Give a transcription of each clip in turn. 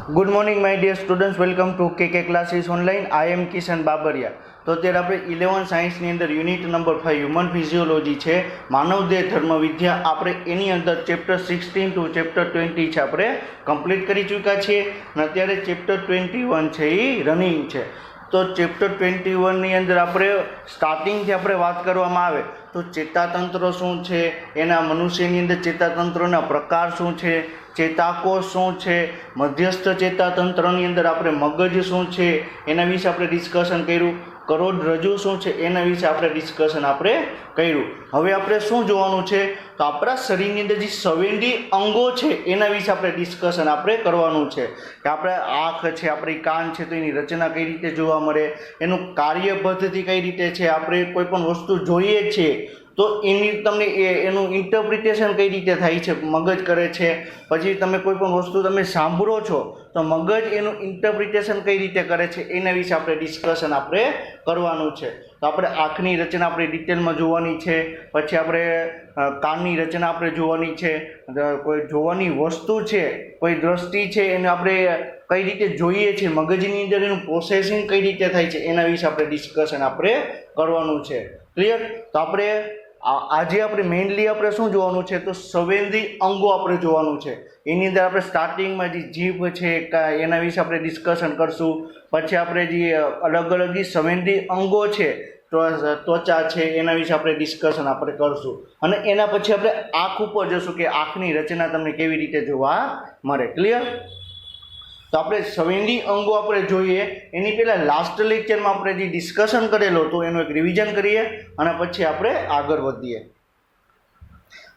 Good morning my dear students, welcome to K classes online. I am Kishan Babariya. તો અત્યારે આપણે 11 સાયન્સની અંદર યુનિટ નંબર 5 હ્યુમન ફિઝિયોલોજી છે, માનવદેહ ધર્મ વિદ્યા. આપણે એની અંદર ચેપ્ટર 16 ટુ ચેપ્ટર 20 છે આપણે કમ્પ્લીટ કરી ચૂક્યા છીએ અને અત્યારે ચેપ્ટર 21 છે એ રનિંગ છે. તો ચેપ્ટર 21ની અંદર આપણે સ્ટાર્ટિંગથી આપણે વાત કરવામાં આવે તો ચેતાતંત્ર શું છે, એના મનુષ્યની અંદર ચેતાતંત્રના પ્રકાર શું છે, ચેતાકોષ શું છે, મધ્યસ્થ ચેતાતંત્રની અંદર આપણે મગજ શું છે એના વિશે આપણે ડિસ્કશન કર્યું, કરોડરજ્જુ શું છે એના વિશે આપણે ડિસ્કશન આપણે કર્યું. હવે આપણે શું જોવાનું છે તો આપણા શરીરની અંદર જે સંવેદી અંગો છે એના વિશે આપણે ડિસ્કશન આપણે કરવાનું છે કે આપણે આંખ છે, આપણી કાન છે, તો એની રચના કઈ રીતે જોવા મળે, એનું કાર્ય પદ્ધતિ કઈ રીતે છે, આપણે કોઈ પણ વસ્તુ જોઈએ છીએ તો એની તમને એનું ઇન્ટરપ્રિટેશન કઈ રીતે થાય છે, મગજ કરે છે. પછી તમે કોઈ પણ વસ્તુ તમે સાંભળો છો તો મગજ એનું ઇન્ટરપ્રિટેશન કઈ રીતે કરે છે એના વિશે આપણે ડિસ્કશન આપણે કરવાનું છે. તો આપણે આંખની રચના આપણે ડિટેલમાં જોવાની છે, પછી આપણે કાનની રચના આપણે જોવાની છે, કોઈ જોવાની વસ્તુ છે, કોઈ દ્રષ્ટિ છે એને આપણે કઈ રીતે જોઈએ છે, મગજની અંદર એનું પ્રોસેસિંગ કઈ રીતે થાય છે એના વિશે આપણે ડિસ્કશન આપણે કરવાનું છે. ક્લિયર? તો આપણે આજે આપણે મેઇનલી આપણે શું જોવાનું છે તો સંવેદી અંગો આપણે જોવાનું છે. એની અંદર આપણે સ્ટાર્ટિંગમાં જે જીભ છે એના વિશે આપણે ડિસ્કશન કરશું. પછી આપણે જે અલગ અલગ જે સંવેદી અંગો છે, ત્વચા છે, એના વિશે આપણે ડિસ્કશન આપણે કરશું અને એના પછી આપણે આંખ ઉપર જશું કે આંખની રચના તમને કેવી રીતે જોવા મળે. ક્લિયર? તો આપણે સંવેદી અંગો આપણે જોઈએ એની પહેલાં લાસ્ટ લેક્ચરમાં આપણે જે ડિસ્કશન કરેલું હતું એનું એક રિવિઝન કરીએ અને પછી આપણે આગળ વધીએ.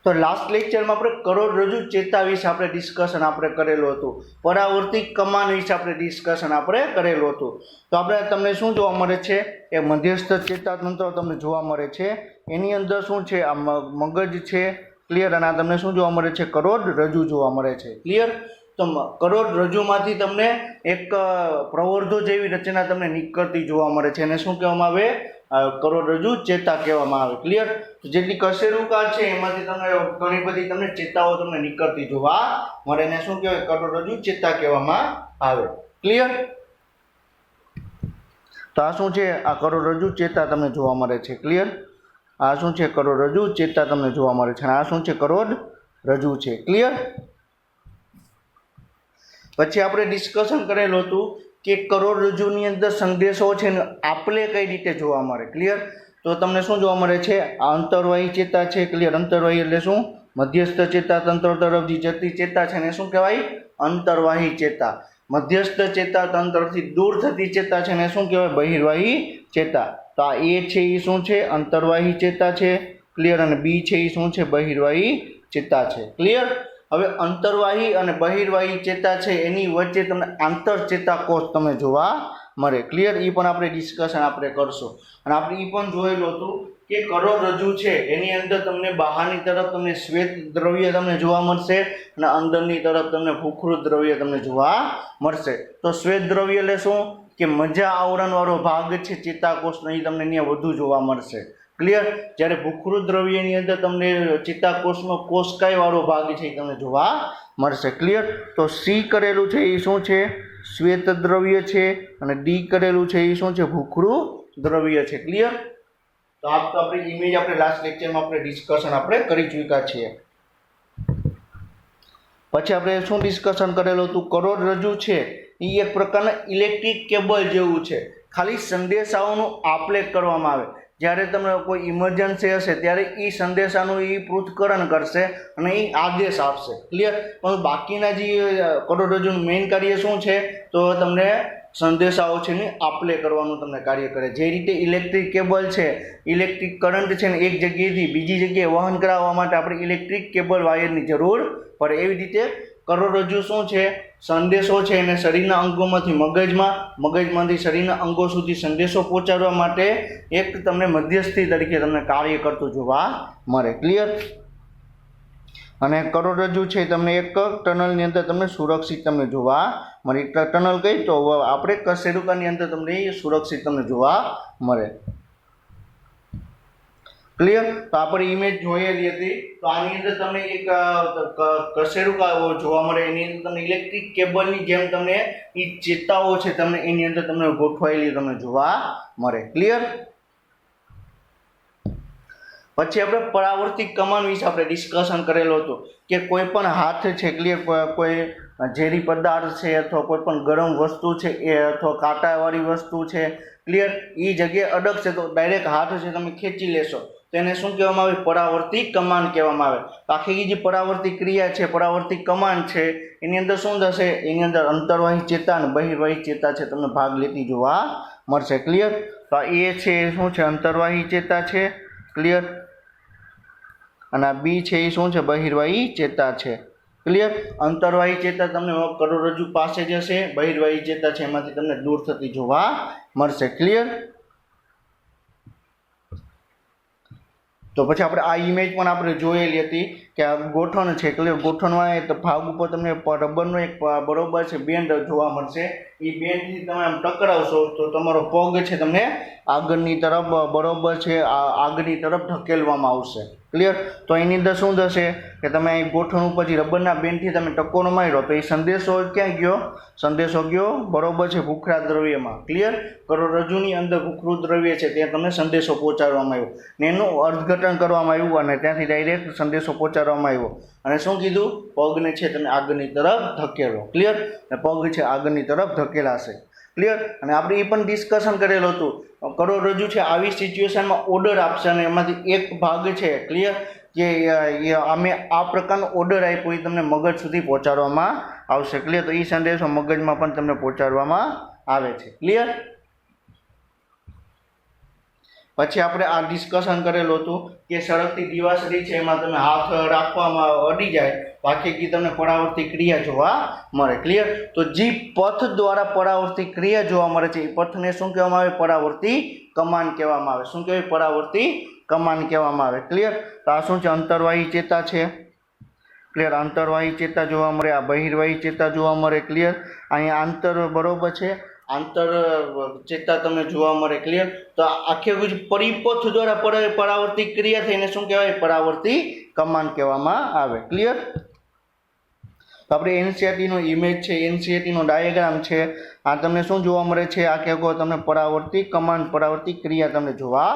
તો લાસ્ટ લેક્ચરમાં આપણે કરોડરજ્જુ ચેતા વિશે આપણે ડિસ્કશન આપણે કરેલું હતું, પરાવર્તિત કમાન વિશે આપણે ડિસ્કશન આપણે કરેલું હતું. તો આપણે તમને શું જોવા મળે છે એ મધ્યસ્થ ચેતાતંત્ર તમને જોવા મળે છે. એની અંદર શું છે આ મગજ છે. ક્લિયર? અને આ તમને શું જોવા મળે છે કરોડરજ્જુ જોવા મળે છે. ક્લિયર? તો કરોડરજ્જુમાંથી તમને એક પ્રવર્ધો જેવી રચના તમને નીકળતી જોવા મળે છે એને શું કહેવામાં આવે? કરોડરજ્જુ ચેતા કહેવામાં આવે. ક્લિયર? તો જેટલી કશેરુકા છે એમાંથી તમને ઘણી બધી તમને ચેતાઓ તમને નીકળતી જોવા મળે એને શું કહેવાય? કરોડરજ્જુ ચેતા કહેવામાં આવે. ક્લિયર? તો આ શું છે? આ કરોડરજ્જુ ચેતા તમને જોવા મળે છે. ક્લિયર? આ શું છે? કરોડરજ્જુ ચેતા તમને જોવા મળે છે અને આ શું છે? કરોડરજ્જુ છે. ક્લિયર? પછી આપણે ડિસ્કશન કરેલું હતું કે કરોડરજ્જુની અંદર સંદેશો છે ને આપલે કઈ રીતે જોવા મળે. ક્લિયર? તો તમને શું જોવા મળે છે? આ અંતરવાહી ચેતા છે. ક્લિયર? અંતરવાહી એટલે શું? મધ્યસ્થ ચેતાતંત્ર તરફ જે જતી ચેતા છે ને શું કહેવાય? અંતરવાહી ચેતા. મધ્યસ્થ ચેતાતંત્રથી દૂર થતી ચેતા છે ને શું કહેવાય? બહિર્વાહી ચેતા. તો આ એ છે એ શું છે? અંતરવાહી ચેતા છે. ક્લિયર? અને બી છે એ શું છે? બહિર્વાહી ચેતા છે. ક્લિયર? હવે અંતરવાહી અને બહિર્વાહી ચેતા છે એની વચ્ચે તમને આંતરચેતાકોષ તમે જોવા મળે. ક્લિયર? એ પણ આપણે ડિસ્કશન આપણે કરશું અને આપણે એ પણ જોયેલું હતું કે કરોડરજ્જુ છે એની અંદર તમને બહારની તરફ તમને શ્વેત દ્રવ્ય તમને જોવા મળશે અને અંદરની તરફ તમને ભૂખરું દ્રવ્ય તમને જોવા મળશે. તો શ્વેત દ્રવ્ય એટલે શું કે મજા આવરણવાળો ભાગ છે ચેતાકોષનો એ તમને ત્યાં વધુ જોવા મળશે. ક્લિયર? જ્યારે ભૂખરું દ્રવ્યની અંદર તમને ચેતાકોષનો કોષકાય વાળો ભાગ છે એ તમને જોવા મળશે. ક્લિયર? તો સી કરેલું છે એ શું છે? શ્વેત દ્રવ્ય છે અને ડી કરેલું છે એ શું છે? ભૂખરું દ્રવ્ય છે. ક્લિયર? તો આપણી ઇમેજ આપણે લાસ્ટ લેક્ચરમાં આપણે ડિસ્કશન આપણે કરી ચૂક્યા છીએ. પછી આપણે શું ડિસ્કશન કરેલું હતું? કરોડરજ્જુ છે એ એક પ્રકારના ઇલેક્ટ્રિક કેબલ જેવું છે. ખાલી સંદેશાઓનું આપલે કરવામાં આવે. જ્યારે તમને કોઈ ઇમરજન્સી હશે ત્યારે એ સંદેશાનું એ પૃથ્થકરણ કરશે અને એ આદેશ આપશે. ક્લિયર? પણ બાકીના જે કરોડરજ્જુનું મેઇન કાર્ય શું છે તો તમને સંદેશાઓ છે ને આપલે કરવાનું તમને કાર્ય કરે. જે રીતે ઇલેક્ટ્રિક કેબલ છે, ઇલેક્ટ્રિક કરંટ છે ને એક જગ્યાએથી બીજી જગ્યાએ વહન કરાવવા માટે આપણે ઇલેક્ટ્રિક કેબલ વાયરની જરૂર પડે. એવી રીતે કરોડરજ્જુ શું છે? સંદેશો છે એને શરીરના અંગોમાંથી મગજમાં, મગજમાંથી શરીરના અંગો સુધી સંદેશો પહોંચાડવા માટે એક તમને મધ્યસ્થી તરીકે તમને કાર્ય કરતું જોવા મળે. ક્લિયર? અને કરોડરજ્જુ છે તમને એક ટનલની અંદર તમને સુરક્ષિત તમને જોવા મળે. ટનલ કઈ તો આપણે કશેરુકાની અંદર તમને સુરક્ષિત તમને જોવા મળે. ક્લિયર? તો આપણે ઇમેજ જોયેલી હતી. તો આની અંદર તમને એક કસેરું જોવા મળે, એની અંદર તમને ઇલેક્ટ્રિક કેબલની જેમ તમને એ ચેતાઓ છે તમને એની અંદર તમને ગોઠવાયેલી તમને જોવા મળે. ક્લિયર? પછી આપણે પરાવર્તિત કમાન વિશે આપણે ડિસ્કશન કરેલો હતો કે કોઈ પણ હાથ છે, ક્લિયર, કોઈ ઝેરી પદાર્થ છે અથવા કોઈ પણ ગરમ વસ્તુ છે એ અથવા કાંટાવાળી વસ્તુ છે, ક્લિયર, એ જગ્યાએ અડકશે તો ડાયરેક્ટ હાથ છે તમે ખેંચી લેશો તો એને શું કહેવામાં આવે? પરાવર્તિત કમાન કહેવામાં આવે. આખી જે પરાવર્તિત ક્રિયા છે, પરાવર્તિત કમાન છે, એની અંદર શું થશે? એની અંદર અંતર્વાહી ચેતા અને બહિર્વાહી ચેતા છે તમને ભાગ લેતી જોવા મળશે. ક્લિયર? તો એ છે શું છે? અંતર્વાહી ચેતા છે. ક્લિયર? અને આ બી છે એ શું છે? બહિર્વાહી ચેતા છે. ક્લિયર? અંતર્વાહી ચેતા તમને કરોડરજ્જુ પાસે જ હશે, બહિર્વાહી ચેતા છે એમાંથી તમને દૂર થતી જોવા મળશે. ક્લિયર? તો પછી આપણે આ ઇમેજ પણ આપણે જોયેલી હતી કે આ ગોઠણ છે, ક્લિયર, ગોઠણમાં ભાગ ઉપર તમને રબરનો એક બરોબર છે બેન્ડ જોવા મળશે. એ બેન્ડથી તમે આમ ટકરાવશો તો તમારો પગ છે તમને આગળની તરફ બરોબર છે આગળની તરફ ધકેલવામાં આવશે. ક્લિયર? તો એની અંદર શું થશે કે તમે અહીં ગોઠણ ઉપરથી રબરના બેન્ડથી તમે ટકોરો માર્યો તો એ સંદેશો ક્યાં ગયો? સંદેશો ગયો બરોબર છે ભૂખરા દ્રવ્યમાં. ક્લિયર? કરોડરજ્જુની અંદર ભૂખરું દ્રવ્ય છે ત્યાં તમને સંદેશો પહોંચાડવામાં આવ્યો ને એનું અર્થઘટન કરવામાં આવ્યું અને ત્યાંથી ડાયરેક્ટ સંદેશો પહોંચાડવામાં આવ્યો અને શું કીધું? પગને છે તમે આગળની તરફ ધકેલો. ક્લિયર? પગ છે આગળની તરફ ધકેલાશે. ક્લિયર? અને આપણે એ પણ ડિસ્કશન કરેલું હતું કરોડરજ્જુ છે આવી સિચ્યુએશનમાં ઓર્ડર આપશે અને એમાંથી એક ભાગ છે, ક્લિયર, કે અમે આ પ્રકારનો ઓર્ડર આપ્યો એ તમને મગજ સુધી પહોંચાડવામાં આવશે. ક્લિયર? તો એ સંદેશો મગજમાં પણ તમને પહોંચાડવામાં આવે છે. ક્લિયર? પછી આપણે આ ડિસ્કશન કરેલું હતું કે સળગતી દિવાસળી છે એમાં તમે હાથ રાખવામાં અડી જાય તો આખી તમને પરાવર્તિત ક્રિયા જોવા મળે. ક્લિયર? તો જે પથ દ્વારા પરાવર્તિત ક્રિયા જોવા મળે છે એ પથને શું કહેવામાં આવે? પરાવર્તિત કમાન કહેવામાં આવે. શું કહેવાય? પરાવર્તિત કમાન કહેવામાં આવે. ક્લિયર? તો આ શું છે? અંતર્વાહી ચેતા છે. ક્લિયર? અંતર્વાહી ચેતા જોવા મળે, આ બહિર્વાહી ચેતા જોવા મળે. ક્લિયર? અહીંયા આંતર બરોબર છે, આંતર ચેતા તમને જોવા મળે. ક્લિયર? તો આખી પરિપથ દ્વારા પરાવર્તિત ક્રિયા થઈને શું કહેવાય? પરાવર્તિત કમાન કહેવામાં આવે. ક્લિયર? તો આપણે એનસીઆરટીનો ઇમેજ છે, એનસીઆરટીનો ડાયાગ્રામ છે, આ તમને શું જોવા મળે છે? આ કહો તમને પરાવર્તિત કમાન, પરાવર્તિત ક્રિયા તમને જોવા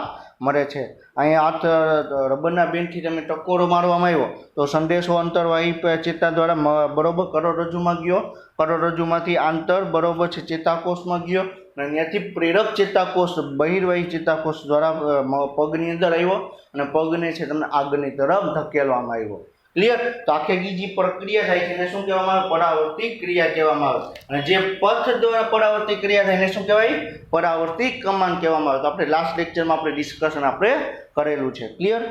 મળે છે. અહીંયા હાથ રબરના બેન્ડથી તમે ટકોરો મારવામાં આવ્યો તો સંદેશો અંતર્વાહી ચેતા દ્વારા બરોબર કરોડરજ્જુમાં ગયો, કરોડરજ્જુમાંથી આંતર બરોબર છે ચેતાકોષમાં ગયો અને ત્યાંથી પ્રેરક ચેતાકોષ બહિર્વાહી ચેતાકોષ દ્વારા પગની અંદર આવ્યો અને પગને છે તમને આગળની તરફ ધકેલવામાં આવ્યો. ક્લિયર? તો આખી જે પ્રક્રિયા થાય છે એને શું કહેવામાં આવે? પરાવર્તિત ક્રિયા કહેવામાં આવે. અને જે પથ દ્વારા પરાવર્તિત ક્રિયા થાય એને શું કહેવાય? પરાવર્તિત કમાન કહેવામાં આવે. તો આપણે લાસ્ટ લેક્ચરમાં આપણે ડિસ્કશન આપણે કરેલું છે. ક્લિયર?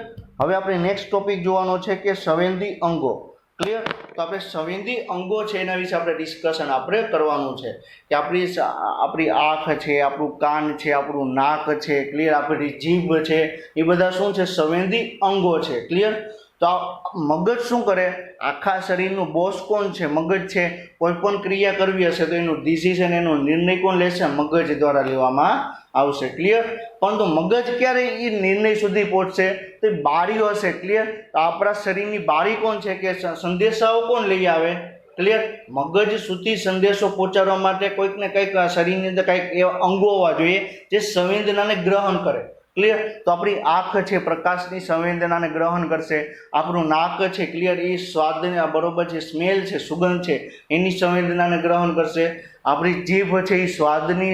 હવે આપણે નેક્સ્ટ ટોપિક જોવાનો છે કે સંવેદી અંગો. ક્લિયર? તો આપણે સંવેદી અંગો છે એના વિશે આપણે ડિસ્કશન આપણે કરવાનું છે કે આપણી આંખ છે, આપણું કાન છે, આપણું નાક છે, ક્લિયર, આપણી જીભ છે, એ બધા શું છે? સંવેદી અંગો છે. ક્લિયર? તો મગજ શું કરે? આખા શરીરનું બોસ કોણ છે? મગજ છે. કોઈ પણ ક્રિયા કરવી હશે તો એનું ડિસિઝન, એનો નિર્ણય કોણ લેશે? મગજ દ્વારા લેવામાં આવશે. ક્લિયર? પરંતુ મગજ ક્યારે એ નિર્ણય સુધી પહોંચશે? તો બારીઓ હશે. ક્લિયર? તો આપણા શરીરની બારી કોણ છે કે સંદેશાઓ કોણ લઈ આવે? ક્લિયર? મગજ સુધી સંદેશો પહોંચાડવા માટે કોઈક ને કંઈક શરીરની અંદર કંઈક એવા અંગો હોવા જોઈએ જે સંવેદનાને ગ્રહણ કરે. ક્લિયર? તો આપણી આંખ છે પ્રકાશની સંવેદનાને ગ્રહણ કરશે, આપણું નાક છે, ક્લિયર, એ સ્વાદને બરોબર છે, સ્મેલ છે, સુગંધ છે એની સંવેદનાને ગ્રહણ કરશે, આપણી જીભ છે એ સ્વાદની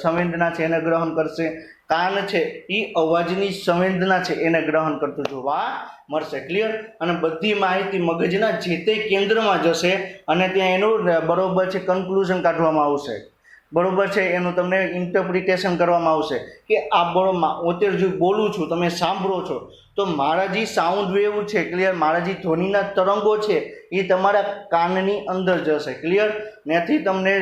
સંવેદના છે એને ગ્રહણ કરશે, કાન છે એ અવાજની સંવેદના છે એને ગ્રહણ કરતું જોવા મળશે. ક્લિયર? અને બધી માહિતી મગજના જે તે કેન્દ્રમાં જશે અને ત્યાં એનું બરોબર છે કન્ક્લુઝન કાઢવામાં આવશે. બરોબર છે? એનું તમને ઇન્ટરપ્રિટેશન કરવામાં આવશે કે આ બરોબર અત્યારે જો બોલું છું તમે સાંભળો છો તો મારા જે સાઉન્ડ વેવ છે, ક્લિયર, મારા જે ધ્વનિના તરંગો છે એ તમારા કાનની અંદર જશે. ક્લિયર? ત્યાંથી તમને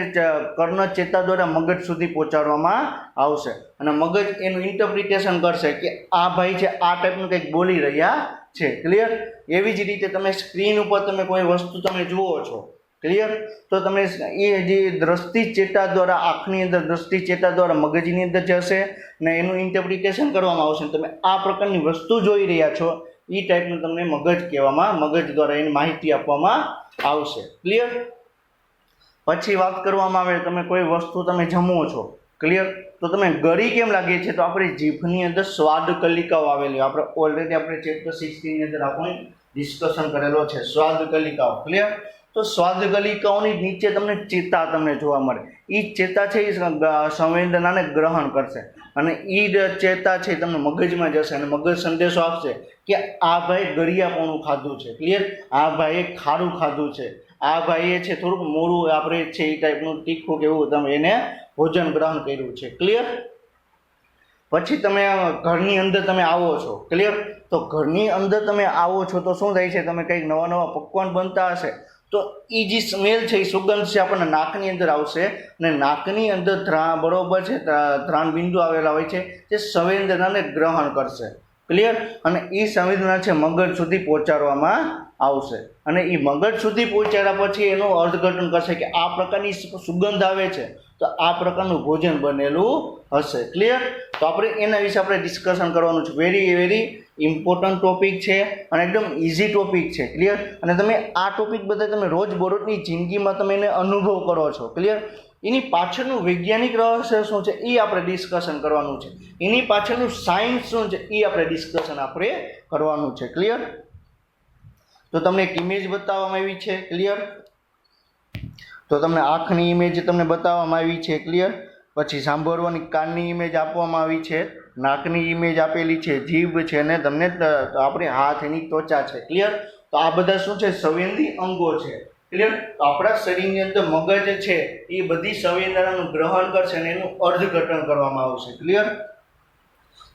કર્ણ ચેતા દ્વારા મગજ સુધી પહોંચાડવામાં આવશે અને મગજ એનું ઇન્ટરપ્રિટેશન કરશે કે આ ભાઈ છે આ ટાઈપનું કંઈક બોલી રહ્યા છે. ક્લિયર? એવી જ રીતે તમે સ્ક્રીન ઉપર તમે કોઈ વસ્તુ તમે જુઓ છો, ક્લિયર? તો તમે એ જે દ્રષ્ટિ ચેતા દ્વારા આંખની અંદર દ્રષ્ટિ ચેતા દ્વારા મગજની અંદર જશે ને એનું ઇન્ટરપ્રિટેશન કરવામાં આવશે. તમે આ પ્રકારની વસ્તુ જોઈ રહ્યા છો એ ટાઈપનું તમને મગજ કહેવામાં, મગજ દ્વારા એની માહિતી આપવામાં આવશે. ક્લિયર? પછી વાત કરવામાં આવે તમે કોઈ વસ્તુ તમે જમો છો, ક્લિયર? તો તમે ગળી કેમ લાગે છે? તો આપણી જીભની અંદર સ્વાદ કલિકાઓ આવેલી, આપણે ઓલરેડી આપણે ચેપ્ટર 16 ની અંદર આપણે ડિસ્કશન કરેલો છે સ્વાદ કલિકાઓ. ક્લિયર? તો સ્વાદ કલિકાઓની નીચે તમને ચેતા તમને જોવા મળે. એ ચેતા છે એ સંવેદનાને ગ્રહણ કરશે અને એ ચેતા છે તમને મગજમાં જશે અને મગજ સંદેશો આપશે કે આ ભાઈ ગળિયાપણું ખાધું છે. ક્લિયર? આ ભાઈએ ખારું ખાધું છે, આ ભાઈએ છે થોડુંક મોડું આપણે છે એ ટાઈપનું તીખું કે એવું તમે એને ભોજન ગ્રહણ કર્યું છે. ક્લિયર? પછી તમે ઘરની અંદર તમે આવો છો, ક્લિયર? તો ઘરની અંદર તમે આવો છો તો શું થાય છે? તમે કંઈક નવા નવા પકવાન બનતા હશે તો એ જે સ્મેલ છે એ સુગંધ છે આપણને નાકની અંદર આવશે અને નાકની અંદર બરોબર છે ધ્રાણ બિંદુ આવેલા હોય છે જે સંવેદનાને ગ્રહણ કરશે. ક્લિયર? અને એ સંવેદના છે મગજ સુધી પહોંચાડવામાં આવશે અને એ મગજ સુધી પહોંચાડ્યા પછી એનું અર્થઘટન કરશે કે આ પ્રકારની સુગંધ આવે છે તો આ પ્રકારનું ભોજન બનેલું હશે. ક્લિયર? તો આપણે એના વિશે આપણે ડિસ્કશન કરવાનું છે. વેરી ઇમ્પોર્ટન્ટ ટોપિક છે અને એકદમ ઇઝી ટોપિક છે. ક્લિયર? અને તમે આ ટોપિક બધા તમે રોજબરોજની જિંદગીમાં તમે એને અનુભવ કરો છો. ક્લિયર? એની પાછળનું વૈજ્ઞાનિક રહસ્ય શું છે એ આપણે ડિસ્કશન કરવાનું છે. એની પાછળનું સાયન્સ શું છે એ આપણે ડિસ્કશન આપણે કરવાનું છે. ક્લિયર? તો તમને એક ઇમેજ બતાવવામાં આવી છે. ક્લિયર? તો તમને આંખની ઇમેજ તમને બતાવવામાં આવી છે. ક્લિયર? પછી સાંભળવાની કાનની ઇમેજ આપવામાં આવી છે, નાકની ઇમેજ આપેલી છે, જીભ છે ને તમને આપણે હાથ એની ત્વચા છે. ક્લિયર? તો આ બધા શું છે? સંવેદી અંગો છે. ક્લિયર? તો આપણા શરીરની અંદર મગજ છે એ બધી સંવેદનાનું ગ્રહણ કરશે અને એનું અર્થઘટન કરવામાં આવશે. ક્લિયર?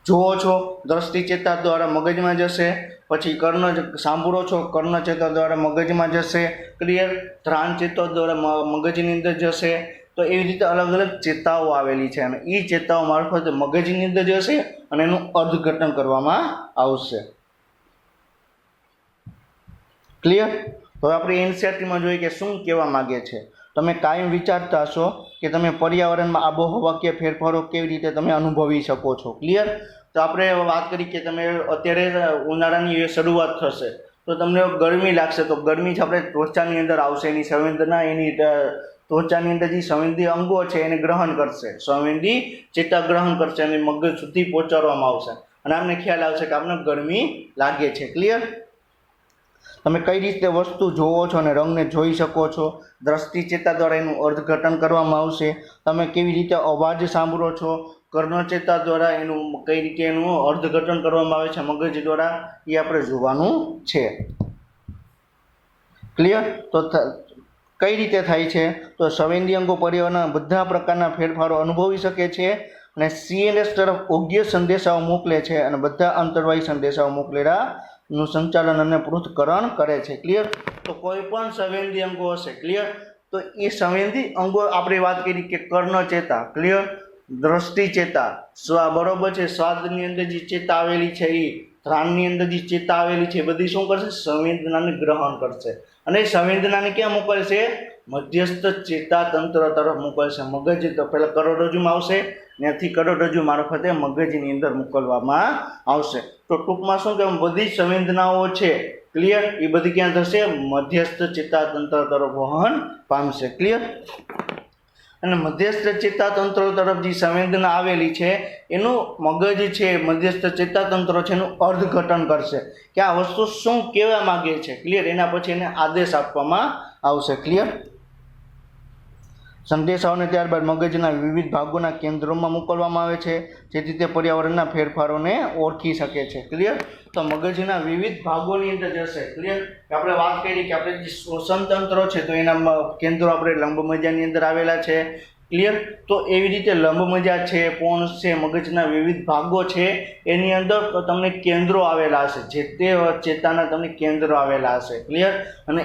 જુઓ છો દ્રષ્ટિ ચેતા દ્વારા મગજમાં જશે, પછી કર્ણ સાંભળો છો કર્ણ ચેતા દ્વારા મગજમાં જશે. ક્લિયર? ધ્રાણ ચેતા દ્વારા મગજની અંદર જશે. તો એવી રીતે અલગ અલગ ચેતાઓ આવેલી છે અને એ ચેતાઓ મારફતે મગજની અંદર જશે અને એનું અર્થઘટન કરવામાં આવશે. ક્લિયર? હવે આપણે એનસીઈઆરટીમાં જોઈએ કે શું કહેવા માગે છે. તમે કાયમ વિચારતા હશો કે તમે પર્યાવરણમાં આબોહવાકીય ફેરફારો કેવી રીતે તમે અનુભવી શકો છો. ક્લિયર? તો આપણે વાત કરી કે તમે અત્યારે ઉનાળાની શરૂઆત થશે તો તમને ગરમી લાગશે તો ગરમી જ આપણે ત્વચાની અંદર આવશે, એની સંવેદના એની ત્વચાની અંદર જે સંવેદી અંગો છે એને ગ્રહણ કરશે, સંવેદી ચેતા ગ્રહણ કરશે અને મગજ સુધી પહોંચાડવામાં આવશે અને આપણને ખ્યાલ આવશે કે આપણને ગરમી લાગે છે. ક્લિયર? તમે કઈ રીતે વસ્તુ જોવો છો અને રંગને જોઈ શકો છો, દ્રષ્ટિ ચેતા દ્વારા એનું અર્થઘટન કરવામાં આવશે. તમે કેવી રીતે અવાજ સાંભળો છો, કર્ણચેતા દ્વારા એનું કઈ રીતે એનું અર્થઘટન કરવામાં આવે છે મગજ દ્વારા, એ આપણે જોવાનું છે. ક્લિયર? તો કઈ રીતે થાય છે? તો સંવેદી અંગો પર્યાવરણના બધા પ્રકારના ફેરફારો અનુભવી શકે છે અને સીએનએસ તરફ યોગ્ય સંદેશાઓ મોકલે છે અને બધા અંતર્વાહી સંદેશાઓ મોકલેલા નું સંચાલન અને પૃથ્થકરણ કરે છે. ક્લિયર? તો કોઈ પણ સંવેદી અંગો હશે, ક્લિયર, તો એ સંવેદી અંગો આપણે વાત કરી કે કર્ણચેતા, ક્લિયર, દ્રષ્ટિ ચેતા, બરોબર છે, સ્વાદની અંદર જે ચેતા આવેલી છે એ, ધ્રાણની અંદર જે ચેતા આવેલી છે એ બધી શું કરશે? સંવેદનાને ગ્રહણ કરશે અને સંવેદનાને ક્યાં મોકલશે? મધ્યસ્થ ચેતા તંત્ર તરફ મોકલશે. મગજ તો પહેલાં કરોડરજ્જુમાં આવશે, ત્યાંથી કરોડરજ્જુ મારફતે મગજની અંદર મોકલવામાં આવશે. તો ટૂંકમાં શું કહેવાય? બધી સંવેદનાઓ છે, ક્લિયર, એ બધી ક્યાં થશે? મધ્યસ્થ ચેતા તંત્ર તરફ વહન પામશે. ક્લિયર? અને મધ્યસ્થ ચેતા તંત્ર તરફ જે સંવેદના આવેલી છે એનું મગજ છે, મધ્યસ્થ ચેતા તંત્ર છે એનું અર્થઘટન કરશે કે આ વસ્તુ શું કહેવા માંગે છે. ક્લિયર? એના પછી એને આદેશ આપવામાં આવશે. ક્લિયર? સંદેશાઓને ત્યારબાદ મગજના વિવિધ ભાગોના કેન્દ્રોમાં મોકલવામાં આવે છે જેથી તે પર્યાવરણના ફેરફારોને ઓળખી શકે છે. ક્લિયર? તો મગજના વિવિધ ભાગોની અંદર જશે. ક્લિયર? આપણે વાત કરી કે આપણે જે શ્વસન તંત્રો છે તો એના કેન્દ્રો આપણે લંબમજ્જાની અંદર આવેલા છે. ક્લિયર? તો એવી રીતે લંબમજ્જા છે, પોન્સ છે, મગજના વિવિધ ભાગો છે એની અંદર તો તમને કેન્દ્રો આવેલા હશે, જે તે ચેતાના તમને કેન્દ્રો આવેલા હશે. ક્લિયર? અને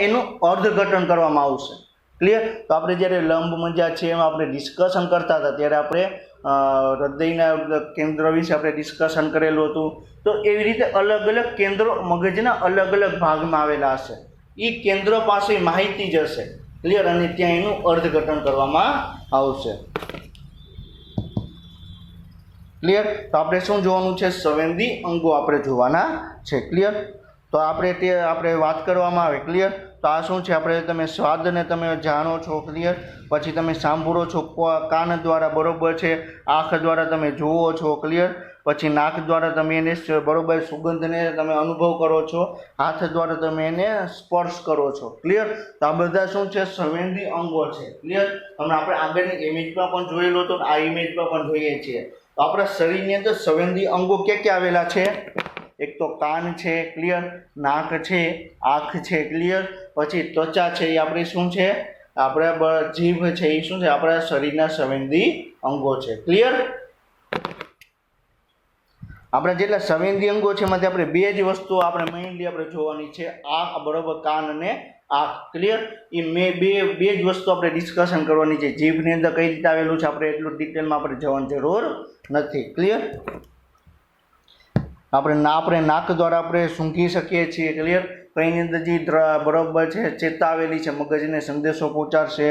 એનું અર્થઘટન કરવામાં આવશે. ક્લિયર? તો આપણે જ્યારે લંબમજ્જા છે એમાં આપણે ડિસ્કશન કરતા હતા ત્યારે આપણે હૃદયના કેન્દ્ર વિશે આપણે ડિસ્કશન કરેલું હતું. તો એવી રીતે અલગ અલગ કેન્દ્રો મગજના અલગ અલગ ભાગમાં આવેલા હશે. એ કેન્દ્ર પાસે માહિતી જશે, ક્લિયર, અને ત્યાં એનું અર્થઘટન કરવામાં આવશે, ક્લિયર. તો આપણે શું જોવાનું છે? સંવેદી અંગો આપણે જોવાના છે, ક્લિયર. તો આપણે વાત કરવામાં આવે, ક્લિયર. તો આ શું છે? આપણે તમે સ્વાદને તમે જાણો છો, ક્લિયર. પછી તમે સાંભળો છો કાન દ્વારા, બરોબર છે. આંખ દ્વારા તમે જુઓ છો, ક્લિયર. પછી નાક દ્વારા તમે એને બરોબર સુગંધને તમે અનુભવ કરો છો, હાથ દ્વારા તમે એને સ્પર્શ કરો છો, ક્લિયર. તો આ બધા શું છે? સંવેદી અંગો છે, ક્લિયર. આપણે આગળની ઇમેજમાં પણ જોયેલો હતો, આ ઇમેજમાં પણ જોઈએ છીએ. તો આપણા શરીરની અંદર સંવેદી અંગો ક્યાં આવેલા છે? એક તો કાન છે, ક્લિયર, નાક છે, આંખ છે, ક્લિયર, પછી ત્વચા છે, એ આપણી શું છે? આપણા જીભ છે, એ શું છે? આપણા શરીરના સંવેદી અંગો છે, ક્લિયર. આપણા જેટલા સંવેદી અંગો છે એમાંથી આપણે બે જ વસ્તુઓ આપણે મેઇનલી આપણે જોવાની છે, આંખ, બરોબર, કાન અને આંખ, ક્લિયર. એ બે જ વસ્તુ આપણે ડિસ્કશન કરવાની છે. જીભની અંદર કઈ રીતે આવેલું છે આપણે એટલું ડિટેલમાં આપણે જવાની જરૂર નથી, ક્લિયર. આપણે નાક દ્વારા આપણે સૂંઘી શકીએ છીએ, ક્લિયર. તો એની અંદર જે બરોબર છે ચેતા આવેલી છે, મગજને સંદેશો પહોંચાડશે.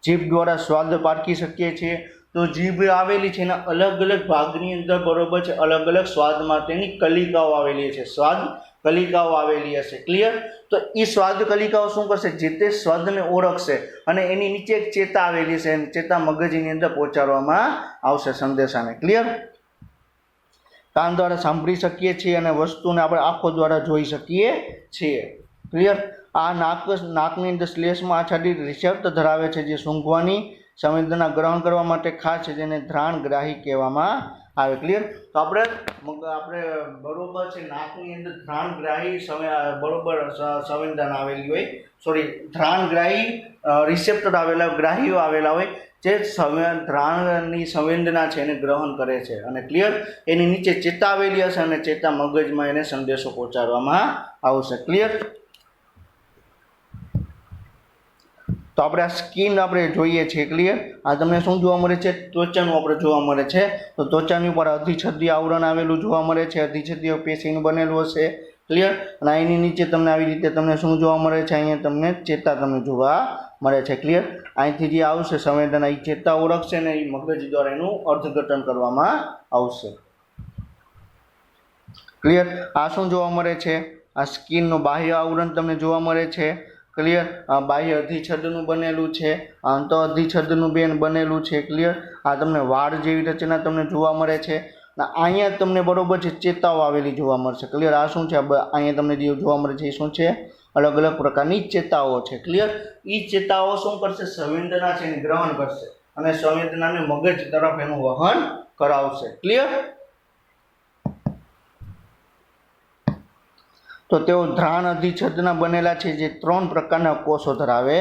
જીભ દ્વારા સ્વાદ પારખી શકીએ છીએ. તો જીભ આવેલી છે એના અલગ અલગ ભાગની અંદર, બરોબર છે, અલગ અલગ સ્વાદ માટેની કલિકાઓ આવેલી છે, સ્વાદ કલિકાઓ આવેલી હશે, ક્લિયર. તો એ સ્વાદ કલિકાઓ શું કરશે? જે તે સ્વાદને ઓળખશે અને એની નીચે એક ચેતા આવેલી છે, ચેતા મગજની અંદર પહોંચાડવામાં આવશે સંદેશાને, ક્લિયર. કાન દ્વારા સાંભળી શકીએ છીએ અને વસ્તુને આપણે આંખો દ્વારા જોઈ શકીએ છીએ, ક્લિયર. આ નાકની અંદર શ્લેષમાં આચ્છાદિત રિસેપ્ટર ધરાવે છે, જે સૂંઘવાની સંવેદના ગ્રહણ કરવા માટે ખાસ છે, જેને ઘ્રાણગ્રાહી કહેવામાં આવે, ક્લિયર. તો આપણે બરોબર છે નાકની અંદર ઘ્રાણગ્રાહી બરોબર સંવેદના આવેલી હોય, ઘ્રાણગ્રાહી રિસેપ્ટર આવેલા, ગ્રાહીઓ આવેલા હોય, જે ઘ્રાણની સંવેદના છે એને ગ્રહણ કરે છે, અને ક્લિયર એની નીચે ચેતા આવેલી હશે અને ચેતા મગજમાં એને સંદેશો પહોંચાડવામાં આવશે, ક્લિયર. તો આપણે આ સ્કિન આપણે જોઈએ છીએ, ક્લિયર. આ તમને શું જોવા મળે છે? ત્વચાનું આપણે જોવા મળે છે. તો ત્વચાની ઉપર અધિછદીય આવરણ આવેલું જોવા મળે છે, અધિછદીય પેશીનું બનેલું હશે, ક્લિયર. અને એની નીચે તમને આવી રીતે તમને શું જોવા મળે છે? અહીંયા તમને ચેતા તમને જોવા મળે છે, ક્લિયર. અહીંથી જે આવશે સંવેદના, એ ચેતા ઓળખશે ને એ મગજ દ્વારા એનું અર્થઘટન કરવામાં આવશે, ક્લિયર. આ શું જોવા મળે છે? આ સ્કિનનું બાહ્ય આવરણ તમને જોવા મળે છે, ક્લિયર. બાહ્ય અધિછદનું બનેલું છે, અંત અધિછદનું બનેલું છે, ક્લિયર. આ તમને વાળ જેવી રચના તમને જોવા મળે છે. અહીંયા તમને બરોબર છે ચેતાઓ આવેલી જોવા મળશે, ક્લિયર. આ શું છે? અહીંયા તમને જે જોવા મળે છે એ શું છે? અલગ અલગ પ્રકારની ચેતાઓ છે, ક્લિયર. એ ચેતાઓ શું કરશે? સંવેદના છે એને ગ્રહણ કરશે અને સંવેદનાને મગજ તરફ એનું વહન કરાવશે, ક્લિયર. તો તેઓ ઘ્રાણ અધિછદના બનેલા છે, જે 3 પ્રકારના કોષો ધરાવે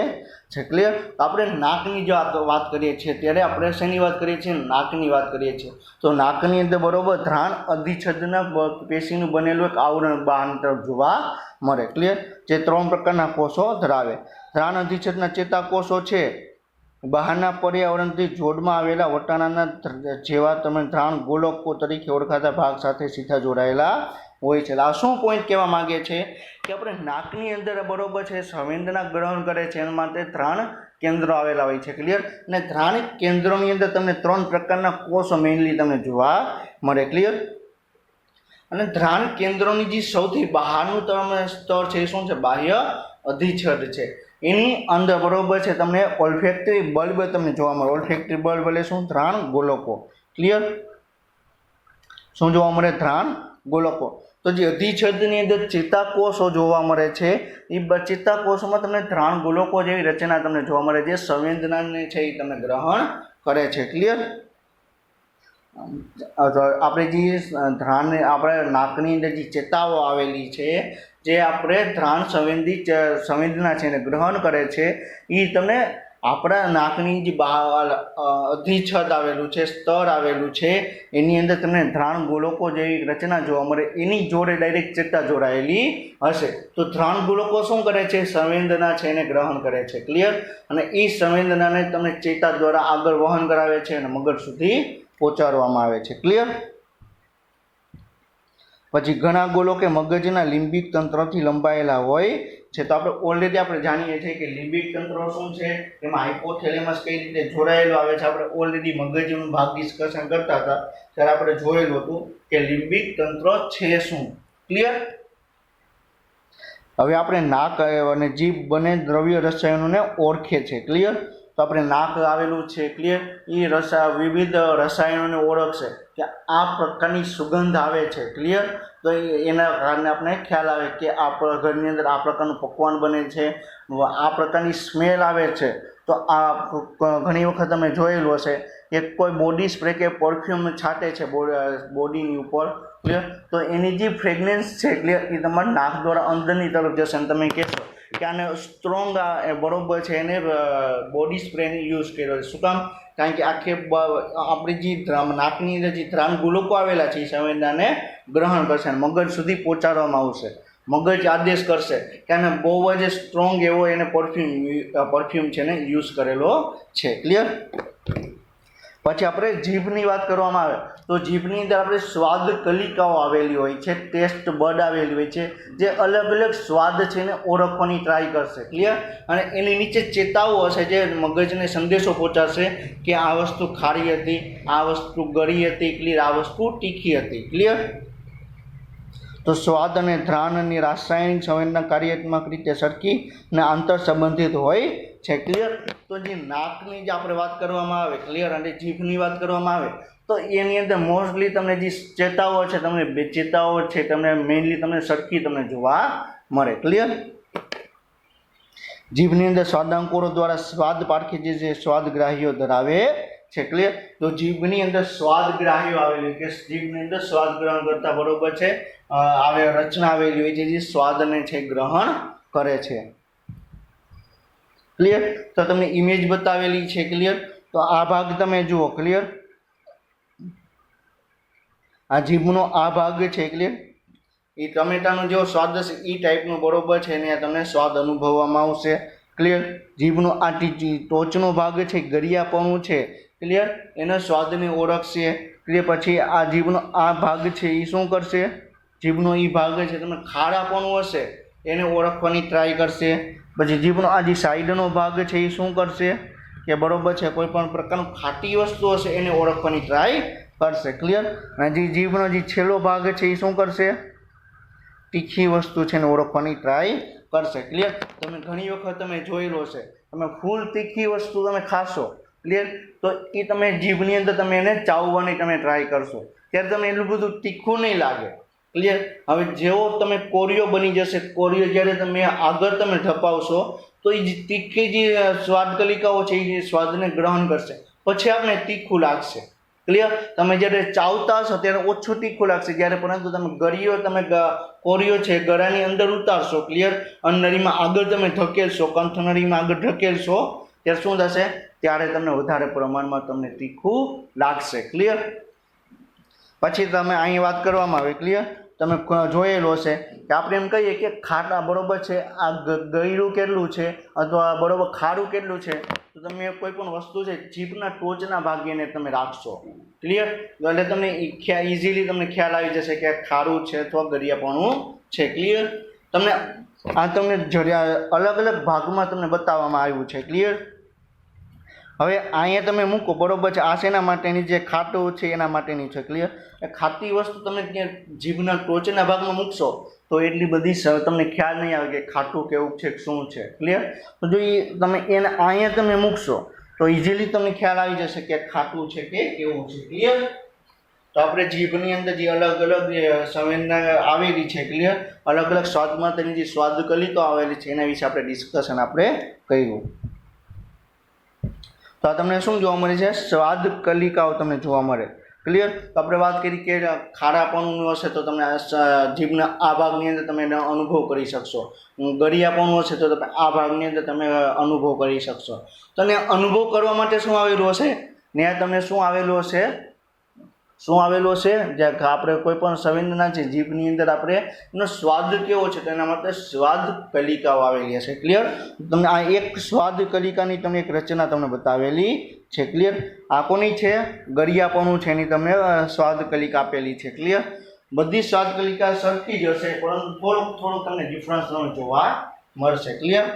છે, ક્લિયર. આપણે નાકની જો વાત કરીએ છીએ ત્યારે આપણે શેની વાત કરીએ છીએ? નાકની વાત કરીએ છીએ. તો નાકની અંદર બરોબર ઘ્રાણ અધિછદના પેશીનું બનેલું એક આવરણ બહારની તરફ જોવા મળે, ક્લિયર, જે 3 પ્રકારના કોષો ધરાવે. ઘ્રાણ અધિછદના ચેતાકોષો છે બહારના પર્યાવરણથી જોડમાં આવેલા વટાણાના જેવા તમે ઘ્રાણ ગોલકો તરીકે ઓળખાતા ભાગ સાથે સીધા જોડાયેલા હોય છે. આ શું પોઈન્ટ કહેવા માંગે છે? કે આપણે નાકની અંદર બરોબર છે સંવેદના ગ્રહણ કરે છે, એના માટે ઘ્રાણ કેન્દ્રો આવેલા હોય છે, ક્લિયર. અને ઘ્રાણ કેન્દ્રોની અંદર તમને 3 પ્રકારના કોષો મેઇનલી તમને જોવા મળે, ક્લિયર. અને ઘ્રાણ કેન્દ્રોની જે સૌથી બહારનું તમે સ્તર છે એ શું છે? બાહ્ય અધિછદ છે. એની અંદર બરોબર છે તમને ઓલ્ફેક્ટરી બલ્બ તમને જોવા મળે. ઓલ્ફેક્ટરી બલ્બ એટલે શું? ઘ્રાણ ગોલકો, ક્લિયર. શું જોવા મળે? ઘ્રાણ ગોલકો. તો જે અધિછદની અંદર ચેતાકોષો જોવા મળે છે, એ ચેતાકોષોમાં તમને ઘ્રાણ ગોલકો જેવી રચના તમને જોવા મળે, જે સંવેદનાને છે એ તમને ગ્રહણ કરે છે, ક્લિયર. આપણે જે ઘ્રાણ આપણે નાકની અંદર જે ચેતાઓ આવેલી છે, જે આપણે ઘ્રાણ સંવેદના છે એને ગ્રહણ કરે છે, એ તમને આપણા નાકની જે અધિછદ આવેલું છે, સ્તર આવેલું છે, એની અંદર તમને ઘ્રાણ ગોલકો જેવી રચના જોવા મળે, એની જોડે ડાયરેક્ટ ચેતા જોડાયેલી હશે. તો ઘ્રાણ ગોલકો શું કરે છે? સંવેદના છે એને ગ્રહણ કરે છે, ક્લિયર. અને એ સંવેદનાને તમને ચેતા દ્વારા આગળ વહન કરાવે છે અને મગજ સુધી પહોંચાડવામાં આવે છે, ક્લિયર. પછી ઘણા ગોલકો મગજના લિમ્બિક તંત્રથી લંબાયેલા હોય છે તો આપણે ઓલરેડી આપણે જાણીએ છીએ કે લિમ્બિક તંત્ર શું છે, એમાં હાઇપોથેલેમસ કઈ રીતે જોડાયેલું આવે છે. આપણે ઓલરેડી મગજનો ભાગ ડિસ્કશન કરતા હતા ત્યારે આપણે જોયેલું હતું કે લિમ્બિક તંત્ર છે શું. ક્લિયર. હવે આપણે નાક અને જીભ બંને દ્રવ્ય રસાયણોને ઓળખે છે. ક્લિયર. તો આપણે નાક આવેલું છે. ક્લિયર. એ વિવિધ રસાયણોને ઓળખશે કે આ પ્રકારની સુગંધ આવે છે. ક્લિયર. તો એના કારણે આપણે ખ્યાલ આવે કે આ ઘરની અંદર આ પ્રકારનું પકવાન બને છે, આ પ્રકારની સ્મેલ આવે છે. તો આ ઘણી વખત તમે જોયેલું હશે કે કોઈ બોડી સ્પ્રે કે પરફ્યુમ છાંટે છે બોડીની ઉપર. ક્લિયર. તો એની જે ફ્રેગ્રન્સ છે ક્લિયર એ તમારા નાક દ્વારા અંદરની તરફ જશે અને તમે કહેશો કે આને સ્ટ્રોંગ બરોબર છે, એને બોડી સ્પ્રેને યુઝ કર્યો છે. શું કામ? કારણ કે આખે આપણી જે નાકની અંદર જે ધ્રાનગુલકો આવેલા છે એ સંવેદનાને ગ્રહણ કરશે અને મગજ સુધી પહોંચાડવામાં આવશે. મગજ આદેશ કરશે કે આને બહુ જ સ્ટ્રોંગ એવો એને પરફ્યુમ છે ને યુઝ કરેલો છે. ક્લિયર. પછી આપણે જીભની વાત કરવામાં આવે તો જીભની અંદર આપણે સ્વાદ કલિકાઓ આવેલી હોય છે, ટેસ્ટ બડ આવેલી હોય છે, જે અલગ અલગ સ્વાદ છે એને ઓળખવાની ટ્રાય કરશે. ક્લિયર. અને એની નીચે ચેતાઓ હશે જે મગજને સંદેશો પહોંચાડશે કે આ વસ્તુ ખારી હતી, આ વસ્તુ ગળી હતી, ક્લિયર, આ વસ્તુ તીખી હતી. ક્લિયર. તો સ્વાદ અને ધ્રાનની રાસાયણિક સંવેદના કાર્યાત્મક રીતે સરખી અને આંતર સંબંધિત હોય છે. ક્લિયર. તો જે નાકની જે આપણે વાત કરવામાં આવે, ક્લિયર, અને જીભની વાત કરવામાં આવે તો એની અંદર મોસ્ટલી તમને જે ચેતાઓ છે, તમને બે ચેતાઓ છે તમને મેઇનલી તમને સરખી તમને જોવા મળે. ક્લિયર. જીભની અંદર સ્વાદાંકોરો દ્વારા સ્વાદ પારખી જે સ્વાદગ્રાહીઓ ધરાવે છે. ક્લિયર. તો જીભની અંદર સ્વાદગ્રાહીઓ આવેલી કે જીભની અંદર સ્વાદ ગ્રહણ કરતા બરોબર છે આવે રચના આવેલી હોય છે જે સ્વાદને છે ગ્રહણ કરે છે. ક્લિયર. તો તમને ઇમેજ બતાવેલી છે. ક્લિયર. તો આ ભાગ તમે જુઓ. ક્લિયર. આ જીભનો આ ભાગ છે. ક્લિયર. એ ટમેટાનો જેવો સ્વાદ હશે એ ટાઈપનો બરોબર છે ને તમને સ્વાદ અનુભવવામાં આવશે. ક્લિયર. જીભનો આ ટોચનો ભાગ છે ગળિયાપણું છે. ક્લિયર. એનો સ્વાદને ઓળખશે. ક્લિયર. પછી આ જીભનો આ ભાગ છે એ શું કરશે? જીભનો એ ભાગ છે તમે ખારાપણું હશે એને ઓળખવાની ટ્રાય કરશે. પછી જીભનો આ જે સાઈડનો ભાગ છે એ શું કરશે કે બરોબર છે કોઈ પણ પ્રકારનું ખાટી વસ્તુ હશે એને ઓળખવાની ટ્રાય કરશે. ક્લિયર. અને જે જીભનો જે છેલ્લો ભાગ છે એ શું કરશે? તીખી વસ્તુ છે એને ઓળખવાની ટ્રાય કરશે. ક્લિયર. તમે ઘણી વખત તમે જોયેલો હશે તમે ફૂલ તીખી વસ્તુ તમે ખાશો. ક્લિયર. તો એ તમે જીભની અંદર તમે એને ચાવવાની તમે ટ્રાય કરશો ત્યારે તમને એટલું બધું તીખું નહીં લાગે. ક્લિયર. હવે જેવો તમે કોરિયો બની જશે, કોરિયો જ્યારે તમે આગળ તમે ધપાવશો તો એ જે તીખી જે સ્વાદ કલિકાઓ છે એ સ્વાદને ગ્રહણ કરશે પછી આપણે તીખું લાગશે. ક્લિયર. તમે જ્યારે ચાવતા હશો ત્યારે ઓછું તીખું લાગશે જ્યારે પરંતુ તમે ગળીઓ તમે કોરિયો છે ગળાની અંદર ઉતારશો. ક્લિયર. અન્નળીમાં આગળ તમે ધકેલશો, કંઠનળીમાં આગળ ધકેલશો ત્યારે શું થશે? ત્યારે તમને વધારે પ્રમાણમાં તમને તીખું લાગશે. ક્લિયર. પછી તમે અહીં વાત કરવામાં આવે. ક્લિયર. તમે જોયેલો હશે કે આપણે એમ કહીએ કે ખાટા બરોબર છે આ ગળ્યું કેટલું છે અથવા બરોબર ખારું કેટલું છે તો તમે કોઈ પણ વસ્તુ છે જીભના ટોચના ભાગે એને તમે રાખશો. ક્લિયર. એટલે તમને ઇઝીલી તમને ખ્યાલ આવી જશે કે ખારું છે અથવા ગળિયાપણું છે. ક્લિયર. તમને આ તમને અલગ અલગ ભાગમાં તમને બતાવવામાં આવ્યું છે. ક્લિયર. હવે અહીંયા તમે મૂકો બરોબર છે આ શેના માટેની જે ખાટું છે એના માટેની છે. ક્લિયર. ખાટી વસ્તુ તમે ત્યાં જીભના ટોચના ભાગમાં મૂકશો તો એટલી બધી તમને ખ્યાલ નહીં આવે કે ખાટું કેવું છે શું છે. ક્લિયર. તો જો એ તમે એને અહીંયા તમે મૂકશો તો ઇઝીલી તમને ખ્યાલ આવી જશે કે ખાટું છે કે કેવું છે. ક્લિયર. તો આપણે જીભની અંદર જે અલગ અલગ સંવેદના આવેલી છે. ક્લિયર. અલગ અલગ સ્વાદમાં તેની જે સ્વાદ કલિકાઓ આવેલી છે એના વિશે આપણે ડિસ્કશન આપણે કર્યું. તો આ તમને શું જોવા મળે છે? સ્વાદ કલિકાઓ તમને જોવા મળે. ક્લિયર. તો આપણે વાત કરી કે ખારાપણું હશે તો તમને જીભના આ ભાગની અંદર તમે એનો અનુભવ કરી શકશો. ગળિયાપણું હશે તો તમે આ ભાગની અંદર તમે અનુભવ કરી શકશો. તો ને અનુભવ કરવા માટે શું આવેલું હશે? ને તમને શું આવેલું હશે? શું આવેલું હશે? જ્યાં આપણે કોઈ પણ સંવેદના છે જીભની અંદર આપણે એનો સ્વાદ કેવો છે તો એના માટે સ્વાદ કલિકાઓ આવેલી હશે. ક્લિયર. તમને આ એક સ્વાદ કલિકાની તમને એક રચના તમને બતાવેલી છે. ક્લિયર. આ કોની છે? ગળિયાપણું છે એની તમને સ્વાદ કલિકા આપેલી છે. ક્લિયર. બધી સ્વાદ કલિકા સરખી જ હશે પરંતુ થોડુંક તમને ડિફરન્સ તમને જોવા મળશે. ક્લિયર?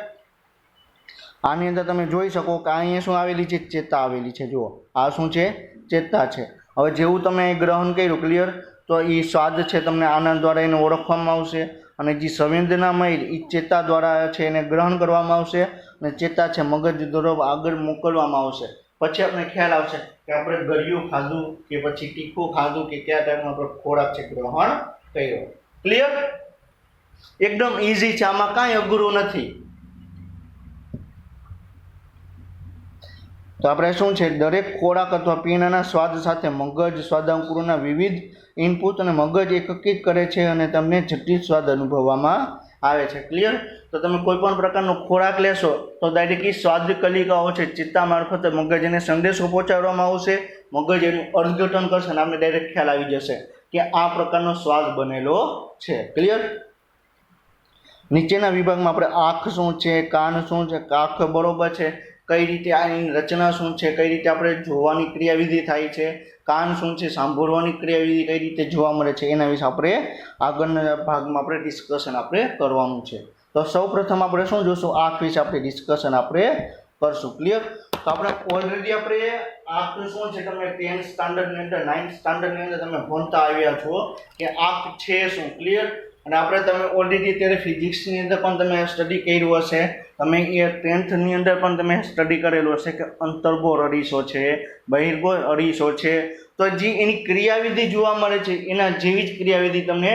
આની અંદર તમે જોઈ શકો કે અહીંયા શું આવેલી છે? ચેતા આવેલી છે. જુઓ, આ શું છે? ચેતા છે. હવે જેવું તમે ગ્રહણ કર્યું, ક્લિયર, તો એ સ્વાદ છે તમને આના દ્વારા એને ઓળખવામાં આવશે, અને જે સંવેદનામય એ ચેતા દ્વારા છે એને ગ્રહણ કરવામાં આવશે, અને ચેતા છે મગજ તરફ આગળ મોકલવામાં આવશે. પછી આપણે ખ્યાલ આવશે કે આપણે ગળ્યું ખાધું કે પછી તીખું ખાધું કે કયા ટાઈપનો આપણો ખોરાક છે ગ્રહણ કર્યો. ક્લિયર? એકદમ ઈઝી છે, આમાં કાંઈ અઘરું નથી. તો આપણે શું છે, દરેક ખોરાક અથવા પીણાના સ્વાદ સાથે મગજ સ્વાદાંકુરોના વિવિધ ઇનપુટ અને મગજ એકીકૃત કરે છે અને તમને જટિલ સ્વાદ અનુભવવામાં આવે છે. ક્લિયર? તો તમે કોઈ પણ પ્રકારનો ખોરાક લેશો તો ડાયરેક્ટલી સ્વાદ કલિકાઓ છે ચિત્તા મારફતે મગજને સંદેશો પહોંચાડવામાં આવશે, મગજ એનું અર્થઘટન કરશે અને આપણે ડાયરેક્ટ ખ્યાલ આવી જશે કે આ પ્રકારનો સ્વાદ બનેલો છે. ક્લિયર? નીચેના વિભાગમાં આપણે આંખ શું છે, કાન શું છે, આંખ બરોબર છે, કઈ રીતે આની રચના શું છે, કઈ રીતે આપણે જોવાની ક્રિયાવિધિ થાય છે, કાન શું છે, સાંભળવાની ક્રિયાવિધિ કઈ રીતે જોવા મળે છે, એના વિશે આપણે આગળના ભાગમાં આપણે ડિસ્કશન આપણે કરવાનું છે. તો સૌપ્રથમ આપણે શું જોશું? આંખ વિશે આપણે ડિસ્કશન આપણે કરશું. ક્લિયર? તો આપણે ઓલરેડી આપણે આંખ શું છે તમે 10th સ્ટાન્ડર્ડની અંદર 9th સ્ટાન્ડર્ડની અંદર તમે ભણતા આવ્યા છો કે આંખ છે શું. ક્લિયર? અને આપણે તમે ઓલરેડી અત્યારે ફિઝિક્સની અંદર પણ તમે સ્ટડી કર્યું હશે, તમે એ 10thની અંદર પણ તમે સ્ટડી કરેલું હશે કે અંતર્ગોળ અરીસો છે, બહિર્ગોળ અરીસો છે. તો જે એની ક્રિયાવિધિ જોવા મળે છે એના જેવી જ ક્રિયાવિધિ તમને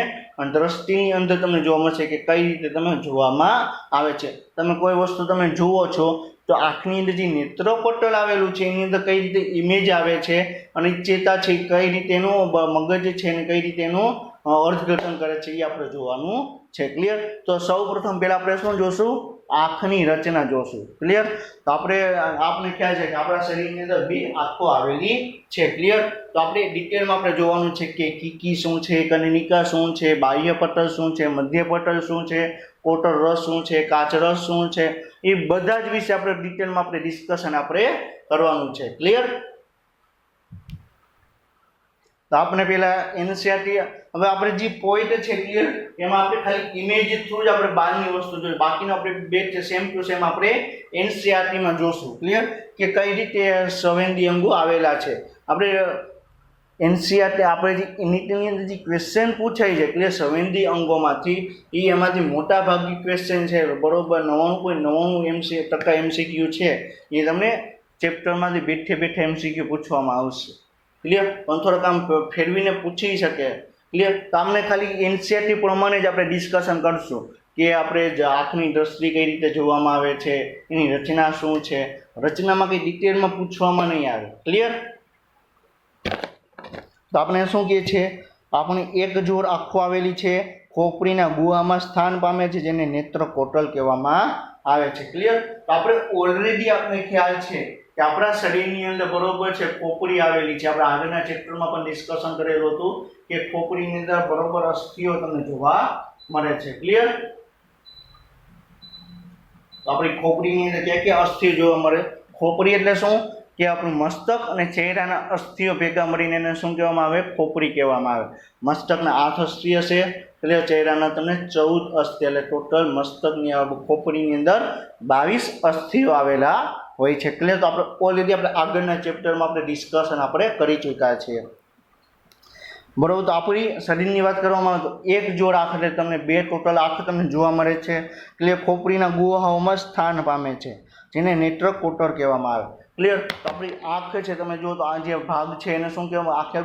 દ્રષ્ટિની અંદર તમને જોવા મળશે કે કઈ રીતે તમે જોવામાં આવે છે. તમે કોઈ વસ્તુ તમે જુઓ છો તો આંખની અંદર જે નેત્રપટલ આવેલું છે એની અંદર કઈ રીતે ઇમેજ આવે છે અને ચેતા છે કઈ રીતે એનું મગજ છે અને કઈ રીતે એનું અર્થઘટન કરે છે એ આપણે જોવાનું છે. ક્લિયર? તો સૌ પ્રથમ પહેલાં આપણે શું જોશું? આંખની રચના જોશું. ક્લિયર? તો આપણે ખ્યાલ છે કે આપણા શરીરની અંદર 2 આંખો આવેલી છે. ક્લિયર? તો આપણે ડિટેલમાં આપણે જોવાનું છે કે કીકી શું છે, કનિનિકા શું છે, બાહ્ય પટલ શું છે, મધ્ય પટલ શું છે, કોટર રસ શું છે, કાચ રસ શું છે, એ બધા જ વિશે આપણે ડિટેલમાં આપણે ડિસ્કશન આપણે કરવાનું છે. ક્લિયર? તો આપણે પહેલા એનસીઆરટી હવે આપણે જે પોઈન્ટ છે ક્લિયર એમાં આપણે ખાલી ઇમેજ થ્રુ જ આપણે બહારની વસ્તુ જોઈએ, બાકીનો આપણે બે સેમ ટુ સેમ આપણે એનસીઆરટીમાં જોશું. ક્લિયર? કે કઈ રીતે સંવેદી અંગો આવેલા છે. આપણે એનસીઆરટી આપણે જે નીટની અંદર જે ક્વેશ્ચન પૂછાય છે ક્લિયર સંવેદી અંગોમાંથી, એ એમાંથી મોટા ભાગની ક્વેશ્ચન છે બરોબર 99.99% એમસીક્યુ છે એ તમને ચેપ્ટરમાંથી બેઠે એમસીક્યુ પૂછવામાં આવશે. ક્લિયર? પણ થોડુંક આમ ફેરવીને પૂછી શકે. ક્લિયર? તો આપણે ખાલી એનસીઆરટી પ્રમાણે જ આપણે ડિસ્કશન કરશું કે આપણે આંખની દ્રષ્ટિ કઈ રીતે જોવામાં આવે છે, એની રચના શું છે. રચનામાં કંઈ ડિટેલમાં પૂછવામાં નહીં આવે. ક્લિયર? તો આપણે શું કહીએ છીએ? આપણે એક જોડ આંખો આવેલી છે, ખોપરીના ગુહામાં સ્થાન પામે છે જેને નેત્રકોટલ કહેવામાં આવે છે. ક્લિયર? તો આપણે ઓલરેડી આપણે ખ્યાલ છે કે આપણા શરીરની અંદર બરોબર છે ખોપરી આવેલી છે. આપણે આગળના ચેપ્ટરમાં પણ ડિસ્કશન કરેલું હતું કે ખોપરીની અંદર બરોબર અસ્થિઓ તમને જોવા મળે છે. ક્લિયર? તો આપણી ખોપરીની અંદર ક્યાં અસ્થિઓ જોવા મળે? ખોપરી એટલે શું કે આપણું મસ્તક અને ચહેરાના અસ્થિઓ ભેગા મળીને એને શું કહેવામાં આવે? ખોપરી કહેવામાં આવે. મસ્તકના 8 અસ્થિ હશે, એટલે ચહેરાના તમને 14 અસ્થિ, એટલે ટોટલ મસ્તકની ખોપરીની અંદર 22 અસ્થિઓ આવેલા હોય છે. ક્લિયર? તો આપણે ઓલરેડી આપણે આગળના ચેપ્ટરમાં આપણે ડિસ્કશન આપણે કરી ચૂક્યા છીએ. બરોબર? તો આપણી શરીરની વાત કરવામાં આવે તો એક જોડ આંખ એટલે તમને 2 ટોટલ આંખ તમને જોવા મળે છે. ક્લિયર? ખોપરીના ગુહાઓમાં સ્થાન પામે છે જેને નેત્રકોટર કહેવામાં આવે. ક્લિયર? તો આપણી આંખ છે તમે જુઓ તો આ જે ભાગ છે એને શું કહેવામાં? આંખે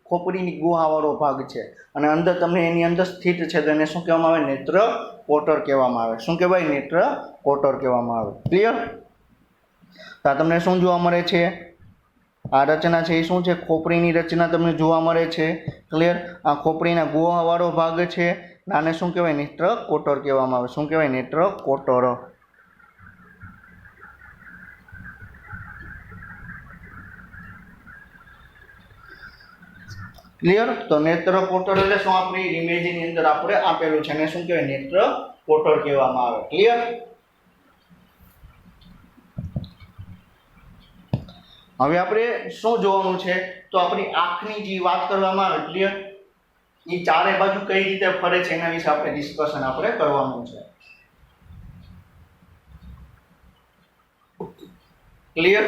ખોપરીની ગુહાવાળો ભાગ છે અને અંદર તમને એની અંદર સ્થિત છે તો એને શું કહેવામાં આવે? નેત્રકોટર કહેવામાં આવે. શું કહેવાય? નેત્રકોટર કહેવામાં આવે. ક્લિયર? તો તમને શું જોવા મળે છે? આ રચના છે એ શું છે? ખોપરીની રચના તમને જોવા મળે છે. ક્લિયર? આ ખોપરીના ગુહાવાળો ભાગ છે, આને શું કહેવાય? નેત્રકોટર કહેવામાં આવે. શું કહેવાય? નેત્રકોટર. ક્લિયર? તો નેત્રકોટર એટલે શું? આપણી ઇમેજની અંદર આપણે આપેલું છે અને શું કહેવાય? નેત્રકોટર કહેવામાં આવે. ક્લિયર? હવે આપણે શું જોવાનું છે? તો આપણી આંખની જે વાત કરવામાં આવે ક્લિયર એ ચારે બાજુ કઈ રીતે ફરે છે એના વિશે આપણે ડિસ્કશન આપણે કરવાનું છે. ક્લિયર।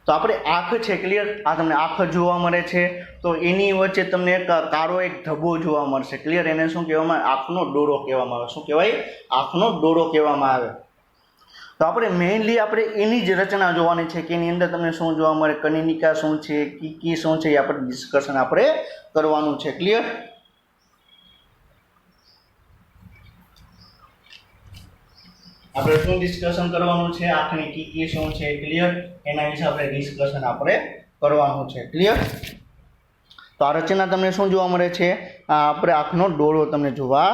તો આપણે આંખ છે ક્લિયર, આ તમને આંખ જોવા મળે છે, તો એની વચ્ચે તમને એક કાળો એક ધબ્બો જોવા મળશે ક્લિયર, એને શું કહેવામાં આવે? આંખનો ડોળો કહેવામાં આવે। શું કહેવાય? આંખનો ડોળો કહેવામાં આવે। તો આપણે મેઇનલી આપણે એની જ રચના જોવાની છે કે એની અંદર તમને શું જોવા મળે, કનિનિકા શું છે, કીકી શું છે, એ આપણે ડિસ્કશન આપણે કરવાનું છે ક્લિયર। આપણે શું ડિસ્કશન કરવાનું છે? આંખની કીકી શું છે ક્લિયર, એના વિશે આપણે ડિસ્કશન આપણે કરવાનું છે ક્લિયર। તો આ રચના તમને શું જોવા મળે છે? આપણે આંખનો ડોળો તમને જોવા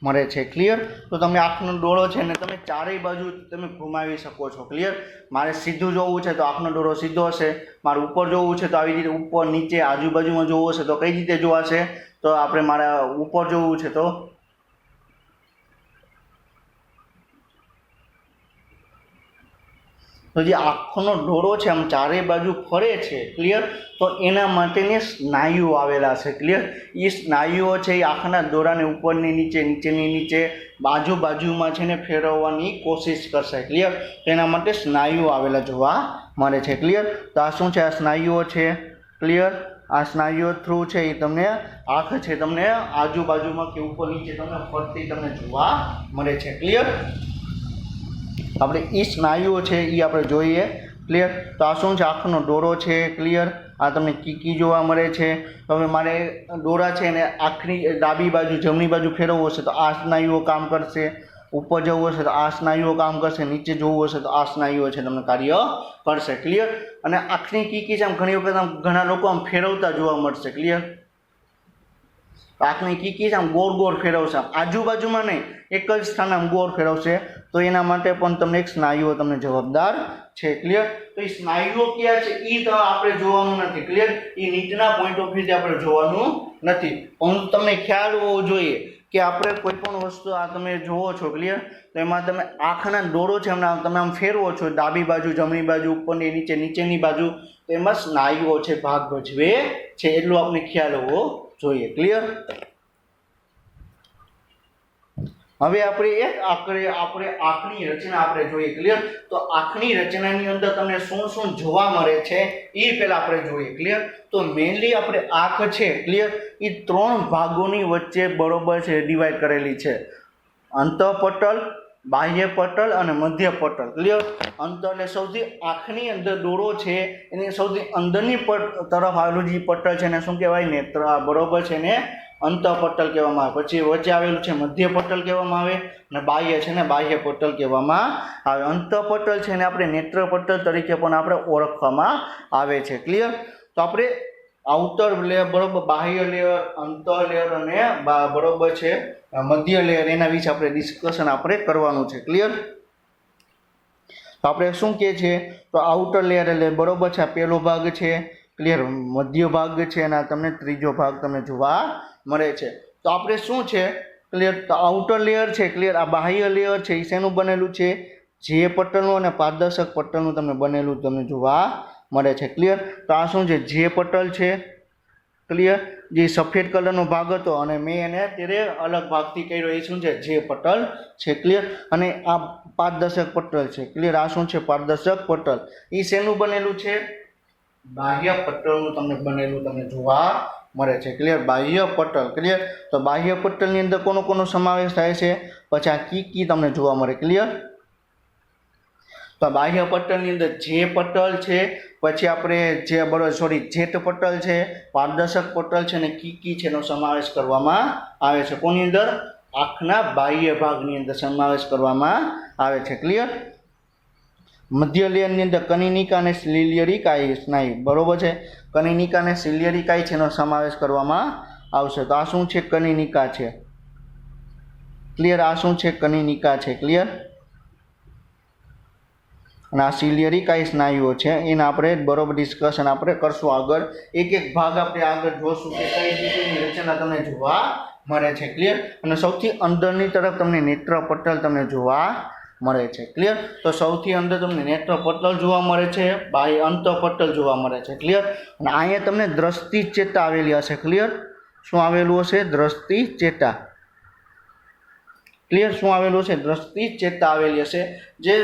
મળે છે ક્લિયર। તો તમે આંખનો ડોળો છે ને તમે ચારેય બાજુ તમે ઘુમાવી શકો છો ક્લિયર। મારે સીધું જોવું છે તો આંખનો ડોળો સીધો હશે, મારે ઉપર જોવું છે તો આવી રીતે ઉપર નીચે આજુબાજુમાં જોવું હશે તો કઈ રીતે જોવાશે? તો આપણે મારે ઉપર જોવું છે તો જે આંખનો ડોળો છે આમ ચારે બાજુ ફરે છે ક્લિયર, તો એના માટેની સ્નાયુઓ આવેલા છે ક્લિયર। એ સ્નાયુઓ છે એ આંખના દોરાને ઉપરની નીચે નીચેની નીચે બાજુમાં છે ને ફેરવવાની કોશિશ કરશે ક્લિયર, તો એના માટે સ્નાયુઓ આવેલા જોવા મળે છે ક્લિયર। તો આ શું છે? આ સ્નાયુઓ છે ક્લિયર। આ સ્નાયુઓ થ્રુ છે એ તમને આંખ છે તમને આજુબાજુમાં કે ઉપર નીચે તમને ફરતી તમને જોવા મળે છે ક્લિયર। આપણે એ સ્નાયુઓ છે એ આપણે જોઈએ ક્લિયર। તો આ શું છે? આંખનો ડોળો છે ક્લિયર। આ તમને કીકી જોવા મળે છે। તો હવે મારે ડોળા છે એને આંખની ડાબી બાજુ જમણી બાજુ ફેરવવો હશે તો આ સ્નાયુઓ કામ કરશે, ઉપર જવું હશે તો આ સ્નાયુઓ કામ કરશે, નીચે જોવું હશે તો આ સ્નાયુઓ છે તમને કાર્ય કરશે ક્લિયર। અને આંખની કીકી છે આમ ઘણી વખત આમ ઘણા લોકો આમ ફેરવતા જોવા મળશે ક્લિયર। આંખની કીકી છે આમ ગોળ ગોળ ફેરવશે, આજુબાજુમાં નહીં એક જ સ્થાને આમ ગોળ ફેરવશે, તો એના માટે પણ તમને એક સ્નાયુઓ તમને જવાબદાર છે ક્લિયર। તો એ સ્નાયુઓ ક્યાં છે એ તો આપણે જોવાનું નથી ક્લિયર, એ નીચના પોઈન્ટ ઓફ વ્યૂથી આપણે જોવાનું નથી, પણ તમને ખ્યાલ હોવો જોઈએ કે આપણે કોઈ પણ વસ્તુ આ તમે જોવો છો ક્લિયર, તો એમાં તમે આંખના ડોળો છે એમને તમે આમ ફેરવો છો ડાબી બાજુ જમણી બાજુ ઉપરની નીચે નીચેની બાજુ, તો એમાં સ્નાયુઓ છે ભાગ ભજવે છે, એટલું આપણે ખ્યાલ હોવો જોઈએ ક્લિયર। હવે આપણે આંખની રચના આપણે જોઈએ ક્લિયર। તો આંખની રચનાની અંદર તમને શું શું જોવા મળે છે એ પહેલા આપણે જોઈએ ક્લિયર। તો મેઇનલી આપણે આંખ છે ક્લિયર એ 3 ભાગોની વચ્ચે બરોબર છે ડિવાઈડ કરેલી છે, અંતઃપટલ, બાહ્ય પટલ અને મધ્ય પટલ ક્લિયર। અંતર એટલે સૌથી આંખની અંદર ડોળો છે એની સૌથી અંદરની તરફ આવેલું જે પટલ છે એને શું કહેવાય? નેત્ર બરોબર છે ને અંતઃપટલ કહેવામાં આવે। પછી વચ્ચે આવેલું છે મધ્ય પટલ કહેવામાં આવે, અને બાહ્ય છે ને બાહ્ય પટલ કહેવામાં આવે। અંતઃપટલ છે ને આપણે નેત્ર પટલ તરીકે પણ આપણે ઓળખવામાં આવે છે ક્લિયર। તો આપણે આઉટર લેયર બરોબર, બાહ્ય લેયર, અંતર લેયર અને બરોબર છે મધ્ય લેયર, એના વિશે આપણે ડિસ્કશન આપણે કરવાનું છે ક્લિયર। તો આપણે શું કહે છે? તો આઉટર લેયર એટલે બરોબર છે આ પહેલો ભાગ છે ક્લિયર, મધ્ય ભાગ છે અને તમને ત્રીજો ભાગ તમને જોવા મળે છે। તો આપણે શું છે ક્લિયર? તો આઉટર લેયર છે ક્લિયર, આ બાહ્ય લેયર છે એ શેનું બનેલું છે? જે પટલનું અને પારદર્શક પટલનું તમને બનેલું તમને જોવા મળે છે ક્લિયર। તો આ શું છે? જે પટલ છે ક્લિયર, જે સફેદ કલરનો ભાગ હતો અને મેં એને ત્યારે અલગ ભાગથી કર્યો એ શું છે? જે પટલ છે ક્લિયર। અને આ પારદર્શક પટલ છે ક્લિયર, આ શું છે? પારદર્શક પટલ, એ શેનું બનેલું છે? બાહ્ય પટલનું તમને બનેલું તમને જોવા મળે છે ક્લિયર, બાહ્ય પટલ ક્લિયર। તો બાહ્ય પટલની અંદર કોનો સમાવેશ થાય છે? પછી આ કીકી તમને જોવા મળે ક્લિયર। તો બાહ્ય પટલની અંદર જે પટલ છે, પછી આપણે જેટ પટલ છે, પારદર્શક પટલ છે અને કીકી છે એનો સમાવેશ કરવામાં આવે છે। કોની અંદર? આંખના બાહ્ય ભાગની અંદર સમાવેશ કરવામાં આવે છે ક્લિયર। મધ્ય લેયરની અંદર કનિનિકા અને સિલિયરી કાય સ્નાયુ બરોબર છે, કનિનિકા અને સિલિયરી કાય છે એનો સમાવેશ કરવામાં આવશે। તો આ શું છે? કનિનિકા છે ક્લિયર, આ શું છે? કનિનિકા છે ક્લિયર, અને આ સિલિયરી કાય સ્નાયુઓ છે એના આપણે બરોબર ડિસ્કશન આપણે કરશું આગળ, એક એક ભાગ આપણે આગળ જોશું કે કઈ રીતની રચના તમને જોવા મળે છે ક્લિયર। અને સૌથી અંદરની તરફ તમને નેત્ર પટલ તમને જોવા મળે છે ક્લિયર। તો સૌથી અંદર તમને નેત્ર પટલ જોવા મળે છે, બાહ્ય અંતઃપટલ જોવા મળે છે ક્લિયર। અને અહીંયા તમને દ્રષ્ટિ ચેતા આવેલી હશે ક્લિયર, શું આવેલું હશે? દ્રષ્ટિ ચેતા ક્લિયર શું આવેલું છે? દ્રષ્ટિ ચેતા આવેલી હશે. જે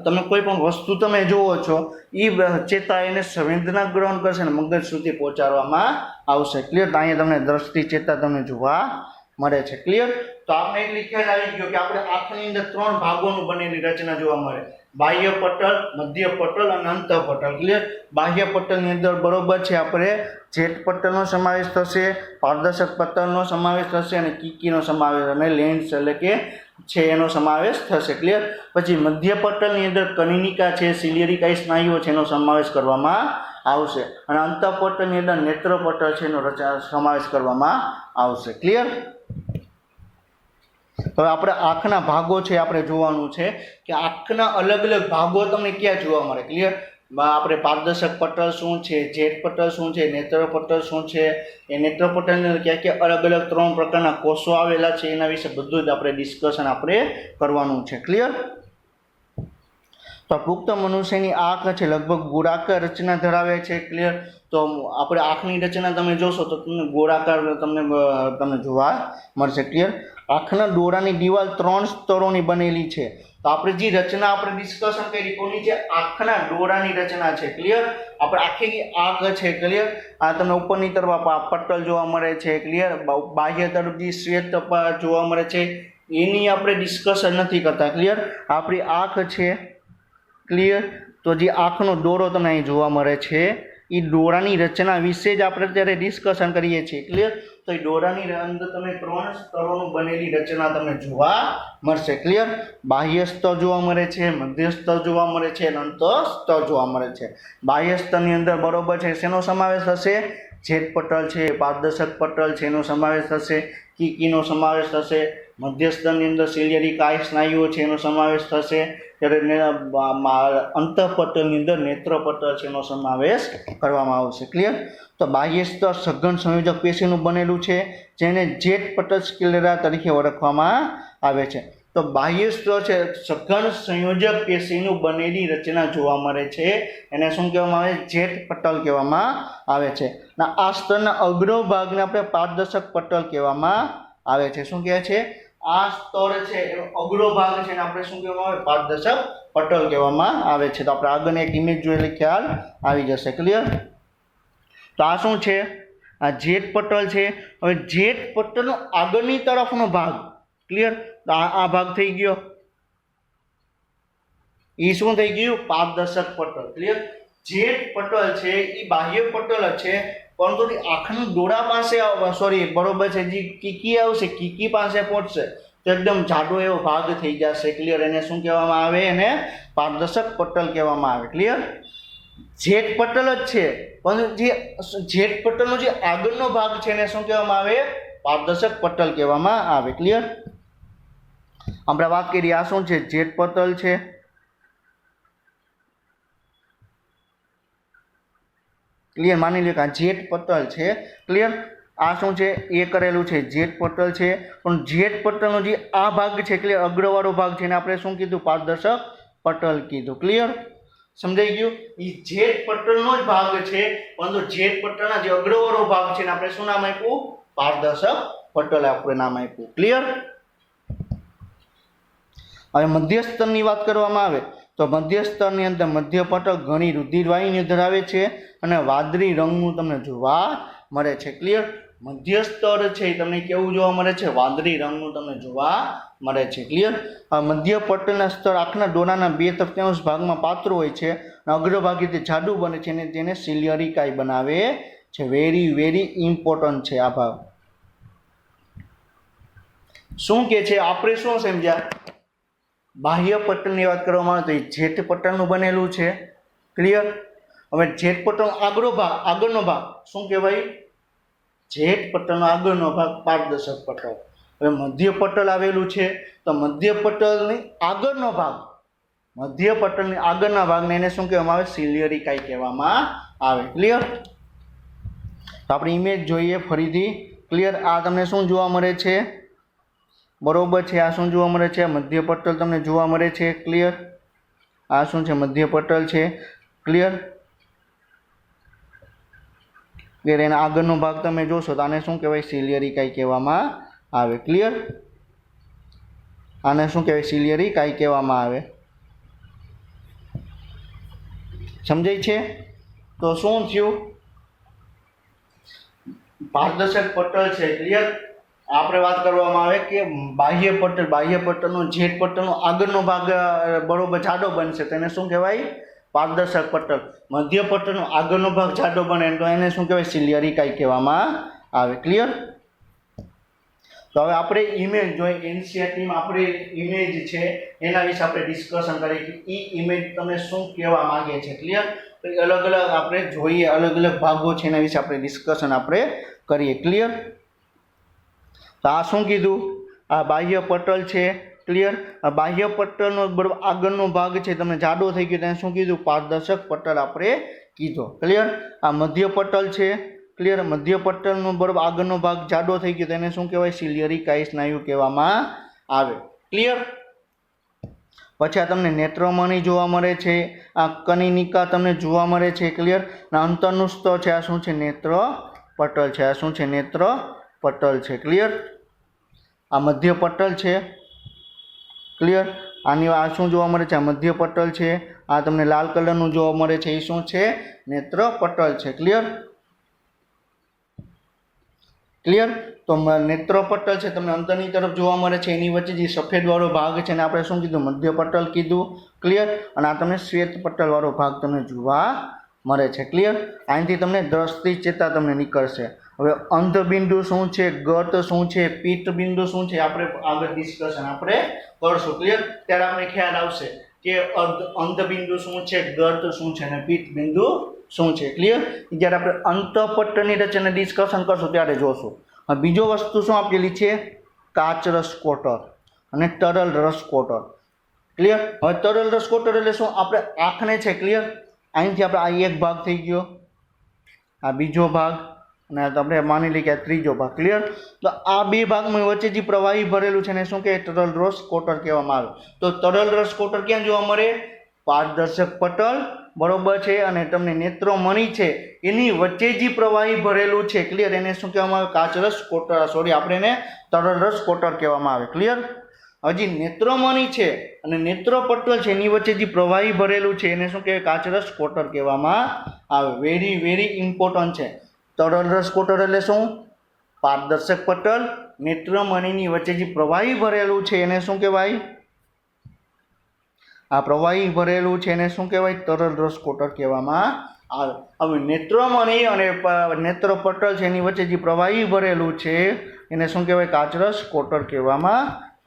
તમે કોઈ પણ વસ્તુ તમે જુઓ છો એ ચેતા એને સંવેદના ગ્રહણ કરશે અને મગજ સુધી પહોંચાડવામાં આવશે. ક્લિયર? તો અહીંયા તમને દ્રષ્ટિ ચેતા તમને જોવા મળે છે. ક્લિયર? તો આપણે એટલી ખ્યાલ આવી ગયો કે આપણે આંખની અંદર 3 ભાગોનું બનેલી રચના જોવા મળે: બાહ્ય પટલ, મધ્ય પટલ અને અંતઃ પટલ. ક્લિયર? બાહ્ય પટલની અંદર બરોબર છે આપણે જેટ પટલનો સમાવેશ થશે, પારદર્શક પટલનો સમાવેશ થશે અને કીકીનો સમાવેશ અને લેન્સ એટલે કે છે એનો સમાવેશ થશે. ક્લિયર? પછી મધ્ય પટલની અંદર કનિનિકા છે, સિલિયરી કાંઈ સ્નાયુઓ છે એનો સમાવેશ કરવામાં આવશે અને અંતઃ પટલની અંદર નેત્ર પટલ છે એનો સમાવેશ કરવામાં આવશે. ક્લિયર? હવે આપણે આંખના ભાગો છે આપણે જોવાનું છે કે આંખના અલગ અલગ ભાગો તમને ક્યાં જોવા મળે. ક્લિયર? આપણે પારદર્શક પટલ શું છે, જેટ પટલ શું છે, નેત્ર પટલ શું છે, એ નેત્ર પટલની અંદર ક્યાં ક્યાં અલગ અલગ 3 પ્રકારના કોષો આવેલા છે એના વિશે બધું જ આપણે ડિસ્કશન આપણે કરવાનું છે. ક્લિયર? તો પુખ્ત મનુષ્યની આંખ છે લગભગ ગોળાકાર રચના ધરાવે છે. ક્લિયર? તો આપણે આંખની રચના તમે જોશો તો તમને ગોળાકાર તમને જોવા મળશે. ક્લિયર? આંખના ડોળાની દિવાલ 3 સ્તરોની બનેલી છે. તો આપણે જે રચના આપણે ડિસ્કશન કરી કોની છે? આંખના ડોળાની રચના છે. ક્લિયર? આપણે આખી આંખ છે. ક્લિયર? આ તમને ઉપરની તરફ પટલ જોવા મળે છે. ક્લિયર? બાહ્ય તરફ જે શ્વેત જોવા મળે છે એની આપણે ડિસ્કશન નથી કરતા. ક્લિયર? આપણી આંખ છે. ક્લિયર? તો જે આંખનો ડોળો તમને અહીં જોવા મળે છે એ ડોળાની રચના વિશે જ આપણે અત્યારે ડિસ્કશન કરીએ છીએ. ક્લિયર? તો એ ડોળાની અંદર તમે 3 સ્તરોનું બનેલી રચના તમને જોવા મળશે. ક્લિયર? બાહ્ય સ્તર જોવા મળે છે, મધ્ય સ્તર જોવા મળે છે અને અંતઃ સ્તર જોવા મળે છે. બાહ્ય સ્તરની અંદર બરોબર છે શેનો સમાવેશ થશે? જેટ પટલ છે, પારદર્શક પટલ છે એનો સમાવેશ થશે, કીકીનો સમાવેશ થશે. મધ્ય સ્તરની અંદર સિલિયરી કાય સ્નાયુઓ છે એનો સમાવેશ થશે. ત્યારે અંતઃ પટલની અંદર નેત્ર પટલ છે એનો સમાવેશ કરવામાં આવશે. ક્લિયર? તો બાહ્ય સ્તર સઘન સંયોજક પેશીનું બનેલું છે જેને જેટ પટલ સ્ક્લેરા તરીકે ઓળખવામાં આવે છે. તો બાહ્ય સ્તર છે સઘન સંયોજક પેશીનું બનેલી રચના જોવા મળે છે એને શું કહેવામાં આવે? જેટ પટલ કહેવામાં આવે છે. આ સ્તરના અગ્રભાગને આપણે પારદર્શક પટલ કહેવામાં આવે છે. શું કહે છે? આ સ્તર છે એનો અગ્રભાગ છે એને આપણે શું કહેવામાં આવે? પારદર્શક પટલ કહેવામાં આવે છે. તો આપણે આગળની એક ઇમેજ જોઈ એટલે ખ્યાલ આવી જશે. ક્લિયર? તો આ શું છે? આ જેટ પટલ છે. હવે જેટ પટલનો આગળની તરફનો ભાગ. ક્લિયર? તો આ ભાગ થઈ ગયો એ શું થઈ ગયું? પારદર્શક પટલ. ક્લિયર? જેટ પટલ છે એ બાહ્ય પટલ જ છે પરંતુ આંખનું ડોળા પાસે બરોબર છે જે કીકી આવશે કીકી પાસે પહોંચશે તો એકદમ જાડો એવો ભાગ થઈ જશે. ક્લિયર? એને શું કહેવામાં આવે? એને પારદર્શક પટલ કહેવામાં આવે. ક્લિયર? જેટ પટલ જ છે પણ જે જેટ પટલનો જે આગળનો ભાગ છે એને શું કહેવામાં આવે? પારદર્શક પટલ કહેવામાં આવે. ક્લિયર? આપણે વાત કરી આ શું છે? જેટ પટલ છે. ક્લિયર? માની લો કે આ જેટ પટલ છે. ક્લિયર? આ શું છે? એ કરેલું છે જેટ પટલ છે પણ જેટ પટલનો જે આ ભાગ છે ક્લિયર અગ્રવાળો ભાગ છે એને આપણે શું કીધું? પારદર્શક પટલ કીધું. ક્લિયર? સમજાઈ ગયું? એ જેટ પટલનો જ ભાગ છે પરંતુ જેટ પટલના જે અગ્રવાળો ભાગ છે એને આપણે શું નામ આપ્યું? પારદર્શક પટલ આપણે નામ આપ્યું. ક્લિયર? હવે મધ્ય સ્તરની વાત કરવામાં આવે તો મધ્ય સ્તરની અંદર મધ્ય પટલ ઘણી રુધિરવાહિનીઓ ધરાવે છે અને વાદળી રંગનું તમને જોવા મળે છે. ક્લિયર? મધ્ય સ્તર છે એ તમને કેવું જોવા મળે છે? વાદળી રંગનું તમને જોવા મળે છે. ક્લિયર? આ મધ્ય પટલના સ્તર આંખના ડોળાના 2/3 ભાગમાં પાતળું હોય છે અને અગ્રભાગે તે જાડું બને છે અને તેને સિલિયરી કાય બનાવે છે. વેરી ઇમ્પોર્ટન્ટ છે આ ભાગ. શું કે છે? આપણે શું સમજ્યા? બાહ્ય પટલની વાત કરવામાં આવે તો એ જેટ પટલનું બનેલું છે. ક્લિયર? હવે જેટ પટલનો આગળનો ભાગ શું કહેવાય? જેટ પટલનો આગળનો ભાગ પારદર્શક પટલ. હવે મધ્ય પટલ આવેલું છે તો મધ્ય પટલની આગળનો ભાગ મધ્ય પટલની આગળના ભાગને એને શું કહેવામાં આવે? સિલિયરી કાય કહેવામાં આવે. ક્લિયર? તો આપણે ઇમેજ જોઈએ ફરીથી. ક્લિયર? આ તમને શું જોવા મળે છે? બરોબર છે. આ શું જોવા મળે છે? મધ્ય પટલ તમને જોવા મળે છે. ક્લિયર? આ શું છે? મધ્ય પટલ છે. ક્લિયર? એના આગળનો ભાગ તમે જોશો તો આને શું કહેવાય? સિલિયરી કાય કહેવામાં આવે. ક્લિયર? આને શું કહેવાય? સિલિયરી કાય કહેવામાં આવે. સમજાય છે? તો શું થયું? પારદર્શક પટલ છે. ક્લિયર? આપણે વાત કરવામાં આવે કે બાહ્ય પટલનો જેટ પટલનો આગળનો ભાગ બરોબર જાડો બનશે તો એને શું કહેવાય? પારદર્શક પટલ. મધ્ય પટલનો આગળનો ભાગ જાડો બને તો એને શું કહેવાય? સિલિયરી કાય કહેવામાં આવે. ક્લિયર? તો હવે આપણે ઇમેજ જોઈએ. એનસીઈઆરટીમાં આપણે ઇમેજ છે એના વિશે આપણે ડિસ્કશન કરીએ કે એ ઇમેજ તમને શું કહેવા માંગે છે. ક્લિયર? તો અલગ અલગ આપણે જોઈએ, અલગ અલગ ભાગો છે એના વિશે આપણે ડિસ્કશન આપણે કરીએ. ક્લિયર? તો આ શું કીધું? આ બાહ્ય પટલ છે. ક્લિયર? આ બાહ્ય પટલનો બરોબર આગળનો ભાગ છે તમને જાડો થઈ ગયો તેને શું કીધું? પારદર્શક પટલ આપણે કીધો. ક્લિયર? આ મધ્ય પટલ છે. ક્લિયર? મધ્ય પટલનો બરોબર આગળનો ભાગ જાડો થઈ ગયો તેને શું કહેવાય? સિલિયરી કાય સ્નાયુ કહેવામાં આવે. ક્લિયર? પછી આ તમને નેત્રમણી જોવા મળે છે, આ કનિનિકા તમને જોવા મળે છે. ક્લિયર? અંતરનું સ્તર છે આ શું છે? નેત્ર પટલ છે. આ શું છે? નેત્ર પટલ છે. ક્લિયર? આ મધ્ય પટલ છે. ક્લિયર? આની આ શું જોવા મળે છે? આ મધ્ય પટલ છે. આ તમને લાલ કલરનું જોવા મળે છે એ શું છે? નેત્ર પટલ છે. ક્લિયર? ક્લિયર? તો નેત્ર પટલ છે તમને અંતરની તરફ જોવા મળે છે, એની વચ્ચે જે સફેદ વાળો ભાગ છે એને આપણે શું કીધું? મધ્ય પટલ કીધું. ક્લિયર? અને આ તમને શ્વેત પટલ વાળો ભાગ તમને જોવા મળે છે. ક્લિયર? અહીંથી તમને દ્રષ્ટિ ચેતા તમને નીકળશે. હવે અંધ બિંદુ શું છે, ગર્ત શું છે, પીત બિંદુ શું છે આપણે આગળ ડિસ્કશન આપણે કરશું. ક્લિયર? ત્યારે આપણે ખ્યાલ આવશે કે અંધ બિંદુ શું છે, ગર્ત શું છે અને પીત બિંદુ શું છે. ક્લિયર? જ્યારે આપણે અંતઃપટળની રચના ડિસ્કશન કરશું ત્યારે જોશું. હવે બીજો વસ્તુ શું આપેલી છે? કાચ રસ કોટર અને તરલ રસ કોટર. ક્લિયર? હવે તરલ રસ કોટર એટલે શું? આપણે આંખને છે. ક્લિયર? અહીંથી આપણે આ એક ભાગ થઈ ગયો, આ બીજો ભાગ અને આપણે માની લઈએ કે આ ત્રીજો ભાગ. ક્લિયર? તો આ બે ભાગમાં વચ્ચે જે પ્રવાહી ભરેલું છે એને શું કહેવાય? તરલ રસ કોટર કહેવામાં આવે. તો તરલ રસ કોટર ક્યાં જોવા મળે? પારદર્શક પટલ બરોબર છે અને તમને નેત્રમણી છે એની વચ્ચે જે પ્રવાહી ભરેલું છે. ક્લિયર? એને શું કહેવામાં આવે? કાચરસ કોટર. આપણે એને તરલ રસ કોટર કહેવામાં આવે. ક્લિયર? હજી નેત્રમણી છે અને નેત્ર પટલ છે એની વચ્ચે જે પ્રવાહી ભરેલું છે એને શું કહેવાય? કાચરસ કોટર કહેવામાં આવે. વેરી ઇમ્પોર્ટન્ટ છે. તરલ રસ કોટર એટલે શું? પારદર્શક પટલ, નેત્રમણીની વચ્ચે જે પ્રવાહી ભરેલું છે એને શું કહેવાય? આ પ્રવાહી ભરેલું છે એને શું કહેવાય? તરલ રસ કોટર કહેવામાં આવે. હવે નેત્રમણી અને નેત્ર પટલ છે એની વચ્ચે જે પ્રવાહી ભરેલું છે એને શું કહેવાય? કાચરસ કોટર કહેવામાં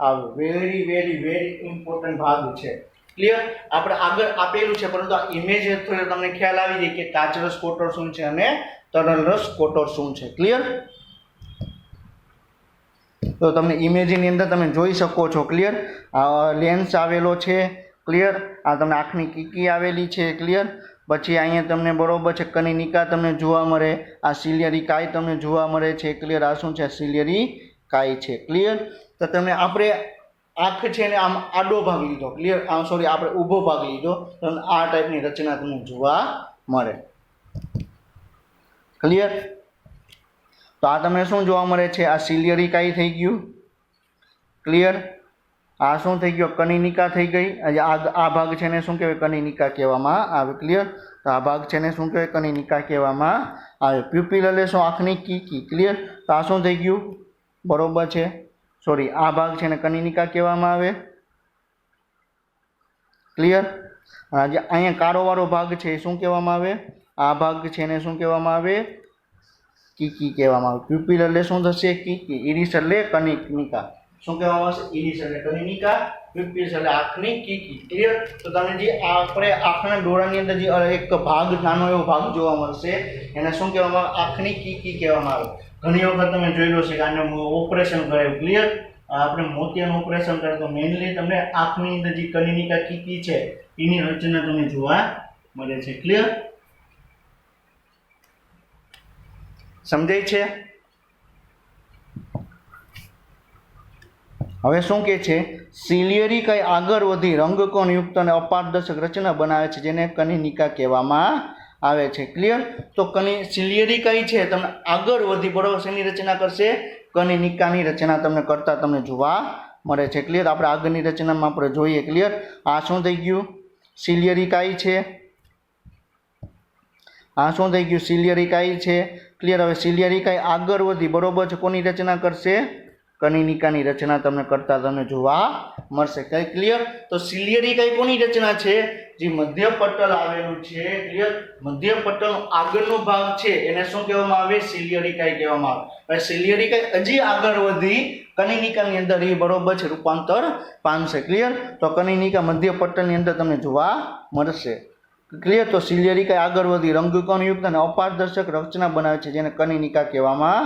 આવે. વેરી ઇમ્પોર્ટન્ટ ભાગ છે. ક્લિયર? આપણે આગળ આપેલું છે પરંતુ આ ઇમેજ તમને ખ્યાલ આવી જાય કે કાચરસ કોટર શું છે અને તરલ રસ કોટર શું છે. ક્લિયર? તો તમને ઇમેજની અંદર તમે જોઈ શકો છો. ક્લિયર? આ લેન્સ આવેલો છે. ક્લિયર? આ તમને આંખની કીકી આવેલી છે. ક્લિયર? પછી અહીંયા તમને બરોબર છે કનિનિકા તમને જોવા મળે, આ સિલિયરી કાય તમને જોવા મળે છે. ક્લિયર? આ શું છે? સિલિયરી કાય છે. ક્લિયર? તો તમે આપણે આંખ છે ને આમ આડો ભાગ લીધો. ક્લિયર? આપણે ઊભો ભાગ લીધો તો આ ટાઈપની રચના તમને જોવા મળે. ક્લિયર? તો આ તમને શું જોવા મળે છે? આ સિલિયરી કાય થઈ ગયું. ક્લિયર? આ શું થઈ ગયો? કનિનિકા થઈ ગઈ. આ ભાગ છે ને શું કહેવાય? કનિનિકા કહેવામાં આવે. ક્લિયર? તો આ ભાગ છે ને શું કહેવાય? કનિનિકા કહેવામાં આવે. પ્યુપિલ એટલે શું? આંખની કીકી. ક્લિયર? તો આ શું થઈ ગયું? બરોબર છે. આ ભાગ છે ને કનિનિકા કહેવામાં આવે. ક્લિયર? જે અહીંયા કાળો વાળો ભાગ છે એ શું કહેવામાં આવે? આ ભાગ છે ને શું કહેવામાં આવે? કીકી કહેવામાં આવે. પ્યુપિલ એટલે શું થશે? કીકી. ઇરિસ એટલે કનિનિકા. શું કહેવામાં આવશે? ઇરિસ એટલે કનિનિકા, પ્યુપિલ્સ એટલે આંખની કીકી. ક્લિયર? તો તમને જે આપણે આંખના ડોળાની અંદર જે એક ભાગ નાનો એવો ભાગ જોવા મળશે એને શું કહેવામાં આવે? આંખની કીકી કહેવામાં આવે. ઘણી વખત તમે જોયેલું છે કે આને ઓપરેશન કરાયું. ક્લિયર? આપણે મોતિયાનું ઓપરેશન કરે તો મેઇનલી તમને આંખની અંદર જે કનિનિકા કીકી છે એની રચના તમને જોવા મળે છે. ક્લિયર? સમજાય છે? હવે શું કહે છે? સિલિયરી કાય આગળ વધી રંગકોણયુક્ત અને અપારદર્શક રચના બનાવે છે જેને કનિનિકા કહેવામાં આવે છે. ક્લિયર? તો સિલિયરી કાય છે તમને આગળ વધી બરોબર શેની રચના કરશે? કનિનિકાની રચના તમને કરતા તમને જોવા मळे छे। क्लियर। आपणे आगळनी रचनामां आपणे जोईए। क्लियर। आ शुं थई गयुं? सिलियरी काई छे। आ शुं थई गयुं? सिलियरी काई छे। क्लियर। हवे सिलियरी काई आगळ वधी बरोबर छे कोनी रचना करशे? कनिनिकानी रचना तमने करता तमने जोवा मळशे। कई क्लियर। तो सिलियरी काई कोनी रचना छे? जे मध्य पटल आवेलुं छे। क्लियर। मध्य पटल आगळनो भाग छे एने शुं कहेवामां आवे? सिलियरी काई कहेवामां आवे। सिलियरी काई हजी आगळ वधी कनिनिकानी अंदर ए बरोबर छे रूपांतर पामशे। क्लियर। तो कनिनिका मध्य पटलनी अंदर तमने जोवा मळशे। क्लियर। तो सिलियरी काई आगळ वधी रंगकणयुक्त अने अपारदर्शक रचना बनावे छे जेने कनिनिका कहेवामां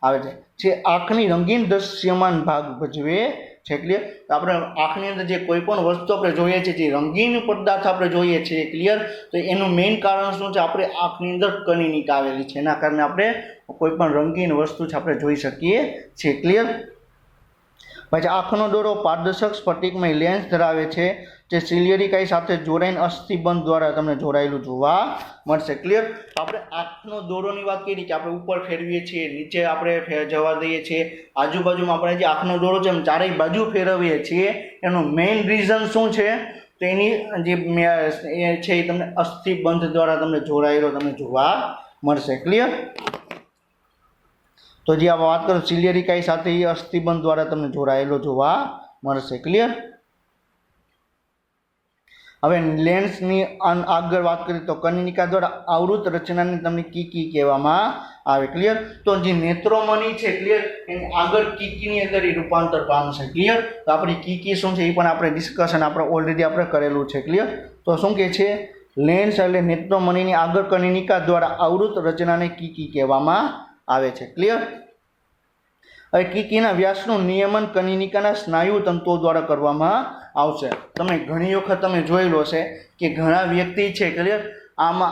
आवे छे। जे आंखनी रंगीन दृश्यमान भाग भजवे छे। क्लियर। तो आपणे आंखनी अंदर जे कोई पण वस्तु आपणे जोईए छे जे रंगीन पदार्थ आपणे जोईए छे। क्लियर। तो एनुं मेन कारण शुं छे? आपणे आंखनी अंदर कनिनिका आवेली छे एना कारणे आपणे कोई पण रंगीन वस्तु छे आपणे जोई शकीए छीए। क्लियर। पछी आंखनो दोरो पारदर्शक स्फटिकमय लेन्स धरावे छे जे सिलियरी काई साथे जोडाईने अस्थिबंध द्वारा तमने जोडायेલું જોવા મળશે। क्लियर। આપણે આંખનો દોરોની વાત કરી કે આપણે ઉપર ફેરવીએ છીએ, નીચે આપણે જવા દઈએ છીએ, આજુબાજુમાં આપણે જે આંખનો દોરો છે એમ ચારેય બાજુ ફેરવીએ છીએ એનું મેઇન રીઝન શું છે? તો એની જે છે એ તમને અસ્થિબંધ દ્વારા તમને જોડાયેલો તમને જોવા મળશે। ક્લિયર। तो जी आप बात करो सिलियरी काई साथे ये अस्थिबंध द्वारा तमने जोड़ायेलो जोवा मळशे। क्लियर। हवे लेन्सनी आगळ बात करीए तो कनिनिका द्वारा आवृत रचनाने तमने कीकी कहेवामां आवे। क्लियर। तो जे नेत्रोमणि छे। क्लियर। एनी आगळ कीकीनी अंदर रूपांतर पामशे। क्लियर। तो आपणी कीकी शुं छे ए पण आपणे डिस्कशन आपणे ऑलरेडी आपणे करेलुं छे। क्लियर। तो शुं कहे छे? लेन्स एटले नेत्रोमणिनी आगळ कनिनिका द्वारा आवृत रचनाने कीकी कहेवामां आवे छे। क्लियर। हवे कीकीना व्यासनुं नियमन कनिनिकाना स्नायु तंतुओ द्वारा करवामां आवशे। तमे घणी वखत तमे जोयेलुं हशे के घणा व्यक्ति छे। क्लियर। आमां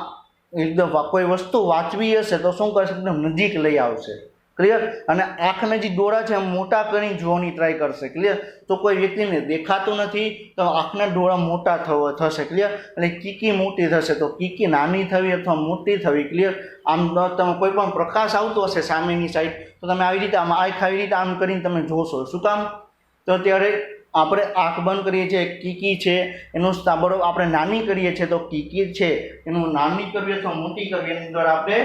एकदम कोई वस्तु वांचवी हशे तो शुं करशे? एकदम नजीक लई आवशे। क्लियर। अने आंखना जे डोळा छे मोटा करीने जोવાની ट्राय करशे। क्लियर। तो कोई व्यक्तिने देखातुं नथी तो आंखना डोळा मोटा थशे। क्लियर। એટલે कीकी मोटी थशे तो कीकी नानी थवी अथवा मोटी थवी। क्लियर। आम તમે કોઈ પણ પ્રકાશ આવતો હશે સામેની સાઈડ તો તમે આવી રીતે આમ આંખ આવી રીતે આમ કરીને તમે જોશો। શું કામ? તો ત્યારે આપણે આંખ બંધ કરીએ છીએ, कीकी છે એનું બરોબર આપણે નાની કરીએ છીએ તો कीकी છે એનું નાની કરવી અથવા મોટી કરવી એની દ્વારા આપણે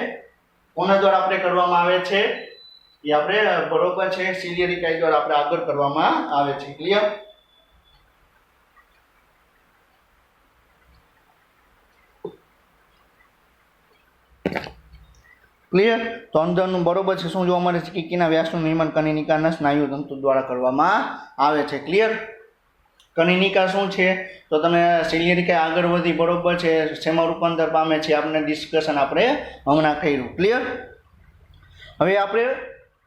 કોના દ્વારા આપણે કરવામાં આવે છે? ये आपणे बरोबर छे सिलियरी काई द्वारा आपणे आगळ करवामां आवे छे। क्लियर। क्लियर। तो अंदरनुं बरोबर छे शुं जोवा मळे छे? कीकीना व्यासनुं नियमन कनिनिकाना स्नायु तंतु द्वारा करवामां आवे छे। क्लियर। कनिनिका शुं छे? तो तमे सिलियरी काई आगळ वधी बरोबर छे शेमां रूपांतर पामे छे आपणे डिस्कशन आपणे हमणां कर्युं। क्लियर। हवे आपणे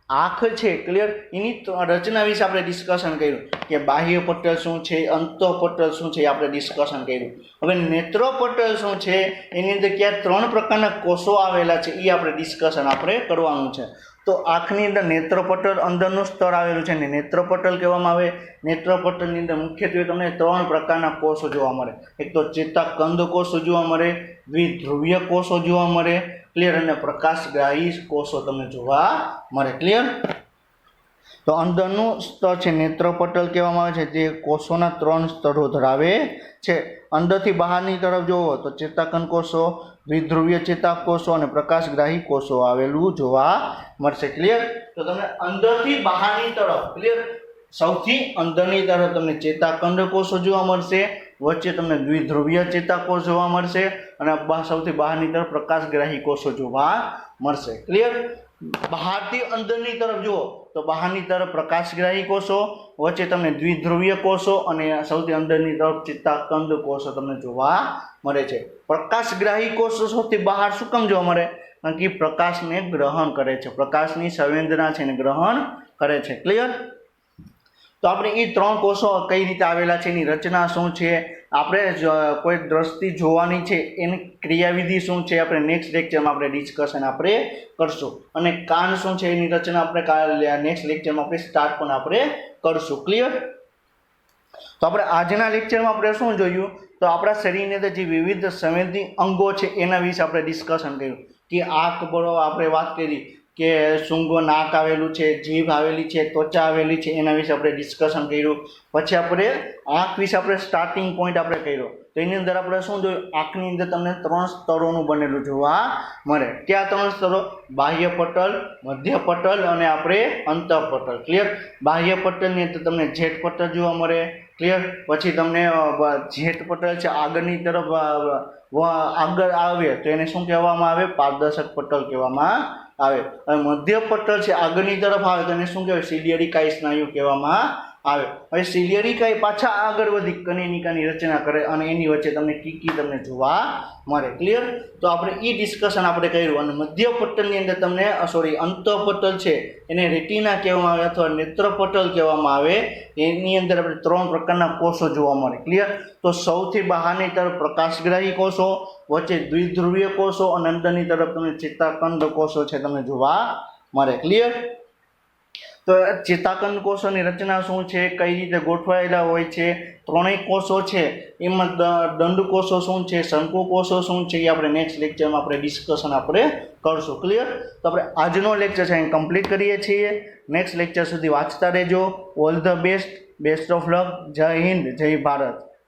आँख छे। क्लियर। एनी रचना विषे आपणे डिस्कशन कर्युं के बाह्य पटल शुं छे, अंतःपटल शुं छे आपणे डिस्कशन कर्युं। हवे नेत्रपटल शुं छे एनी अंदर क्या 3 प्रकारना कोषो आवेला छे ए आपणे डिस्कशन आपणे करवानुं छे। तो आँखनी अंदर नेत्रपटल अंदरनुं स्तर आवेलुं छे ने नेत्रपटल कहेवामां आवे। नेत्रपटलनी अंदर मुख्यत्वे तमने 3 प्रकारना कोषो जोवा मळे। एक तो चेताकंद कोषो जोवा मळे, द्विध्रुवीय कोषो जोवा मळे। क्लियर। अने प्रकाशग्राही कोषो तमने जोवा मळे। क्लियर। तो अंदरनुं स्तर छे नेत्रपटल कहेवामां आवे छे जे कोषोना 3 स्तरो धरावे छे। अंदरथी बहारनी तरफ जोवो तो चेताकंद कोषो, द्विध्रुवीय चेताकोषो अने प्रकाशग्राही कोषो आवेलुं जोवा मळशे। क्लियर। तो तमने अंदरथी बहारनी तरफ। क्लियर। सौथी अंदरनी तरफ तमने चेताकंद कोषो जोवा मळशे, वच्चे तमने द्विध्रुवीय चेताकोष जोवा मळशे अने सौथी बहारनी तरफ प्रकाशग्राही कोषो जोवा मळशे। क्लियर। बहारथी अंदरनी तरफ जुओ तो बहारनी तरफ प्रकाशग्राही कोषो, वच्चे तमने द्विध्रुवीय कोषो अने सौथी अंदरनी तरफ चेताकंद कोषो तमने जोवा मळे छे। प्रकाशग्राही कोषो सौथी बहार शुं केम जोवा मळे? कारण के प्रकाशने ग्रहण करे छे। प्रकाशनी संवेदना छे ने ग्रहण करे छे। क्लियर। तो आपणे ए 3 कोषो कई रीते आवेला छे, एनी रचना शुं छे, आपणे कोई दृष्टि जोवानी छे एनी क्रियाविधि शुं छे आपणे नेक्स्ट लेक्चरमां आपणे डिस्कशन आपणे करशुं। अने कान शुं छे एनी रचना आपणे नेक्स्ट लेक्चरमां आपणे स्टार्ट पण आपणे करशुं। क्लियर। तो आपणे आजना लेक्चरमां आपणे शुं जोयुं? तो आपणा शरीरनी अंदर जे विविध संवेदी अंगो छे एना विषे आपणे डिस्कशन कर्युं कि आंख बरोबर आपणे वात करी કે શૂંગો નાક આવેલું છે, જીભ આવેલી છે, ત્વચા આવેલી છે, એના વિશે આપણે ડિસ્કશન કર્યું. પછી આપણે આંખ વિશે આપણે સ્ટાર્ટિંગ પોઈન્ટ આપણે કર્યો. તો એની અંદર આપણે શું જોયું, આંખની અંદર તમને 3 સ્તરોનું બનેલું જોવા મળે. ક્યાં 3 સ્તરો? બાહ્ય પટલ, મધ્ય પટલ અને આપણે અંતઃપટલ. ક્લિયર? બાહ્ય પટલની અંદર તમને જેઠ પટલ જોવા મળે. ક્લિયર? પછી તમને જેઠ પટલ છે આગળની તરફ આગળ આવે તો એને શું કહેવામાં આવે? પારદર્શક પટલ કહેવામાં આવે. અને મધ્ય પટલ છે આગળની તરફ આવે તો એને શું કહેવાય? સિલિયરી કાય સ્નાયુ કહેવામાં આવે. હવે સિલિયરી કાય પાછા આગળ વધી કનેનિકાની રચના કરે અને એની વચ્ચે તમને કીકી તમને જોવા મળે. ક્લિયર? તો આપણે એ ડિસ્કશન આપણે કર્યું. અને મધ્ય પટલની અંદર તમને અંતઃપટલ છે એને રેટિના કહેવામાં આવે અથવા નેત્રપટલ કહેવામાં આવે. એની અંદર આપણે 3 પ્રકારના કોષો જોવા મળે. ક્લિયર? તો સૌથી બહારની તરફ પ્રકાશગ્રાહી કોષો, વચ્ચે દ્વિધ્રુવીય કોષો અને અંદરની તરફ તમને ચેતાકંદ કોષો છે તમને જોવા મળે. ક્લિયર? તો ચેતાકંદ કોષોની રચના શું છે, કઈ રીતે ગોઠવાયેલા હોય છે, 3 કોષો છે એમાં દંડ કોષો શું છે, શંકુ કોષો શું છે, એ આપણે નેક્સ્ટ લેક્ચરમાં આપણે ડિસ્કશન આપણે કરશું. ક્લિયર? તો આપણે આજનો લેક્ચર છે અહીં કમ્પ્લીટ કરીએ છીએ. નેક્સ્ટ લેક્ચર સુધી વાંચતા રહેજો. All the best. Best of luck. જય હિન્દ, જય ભારત.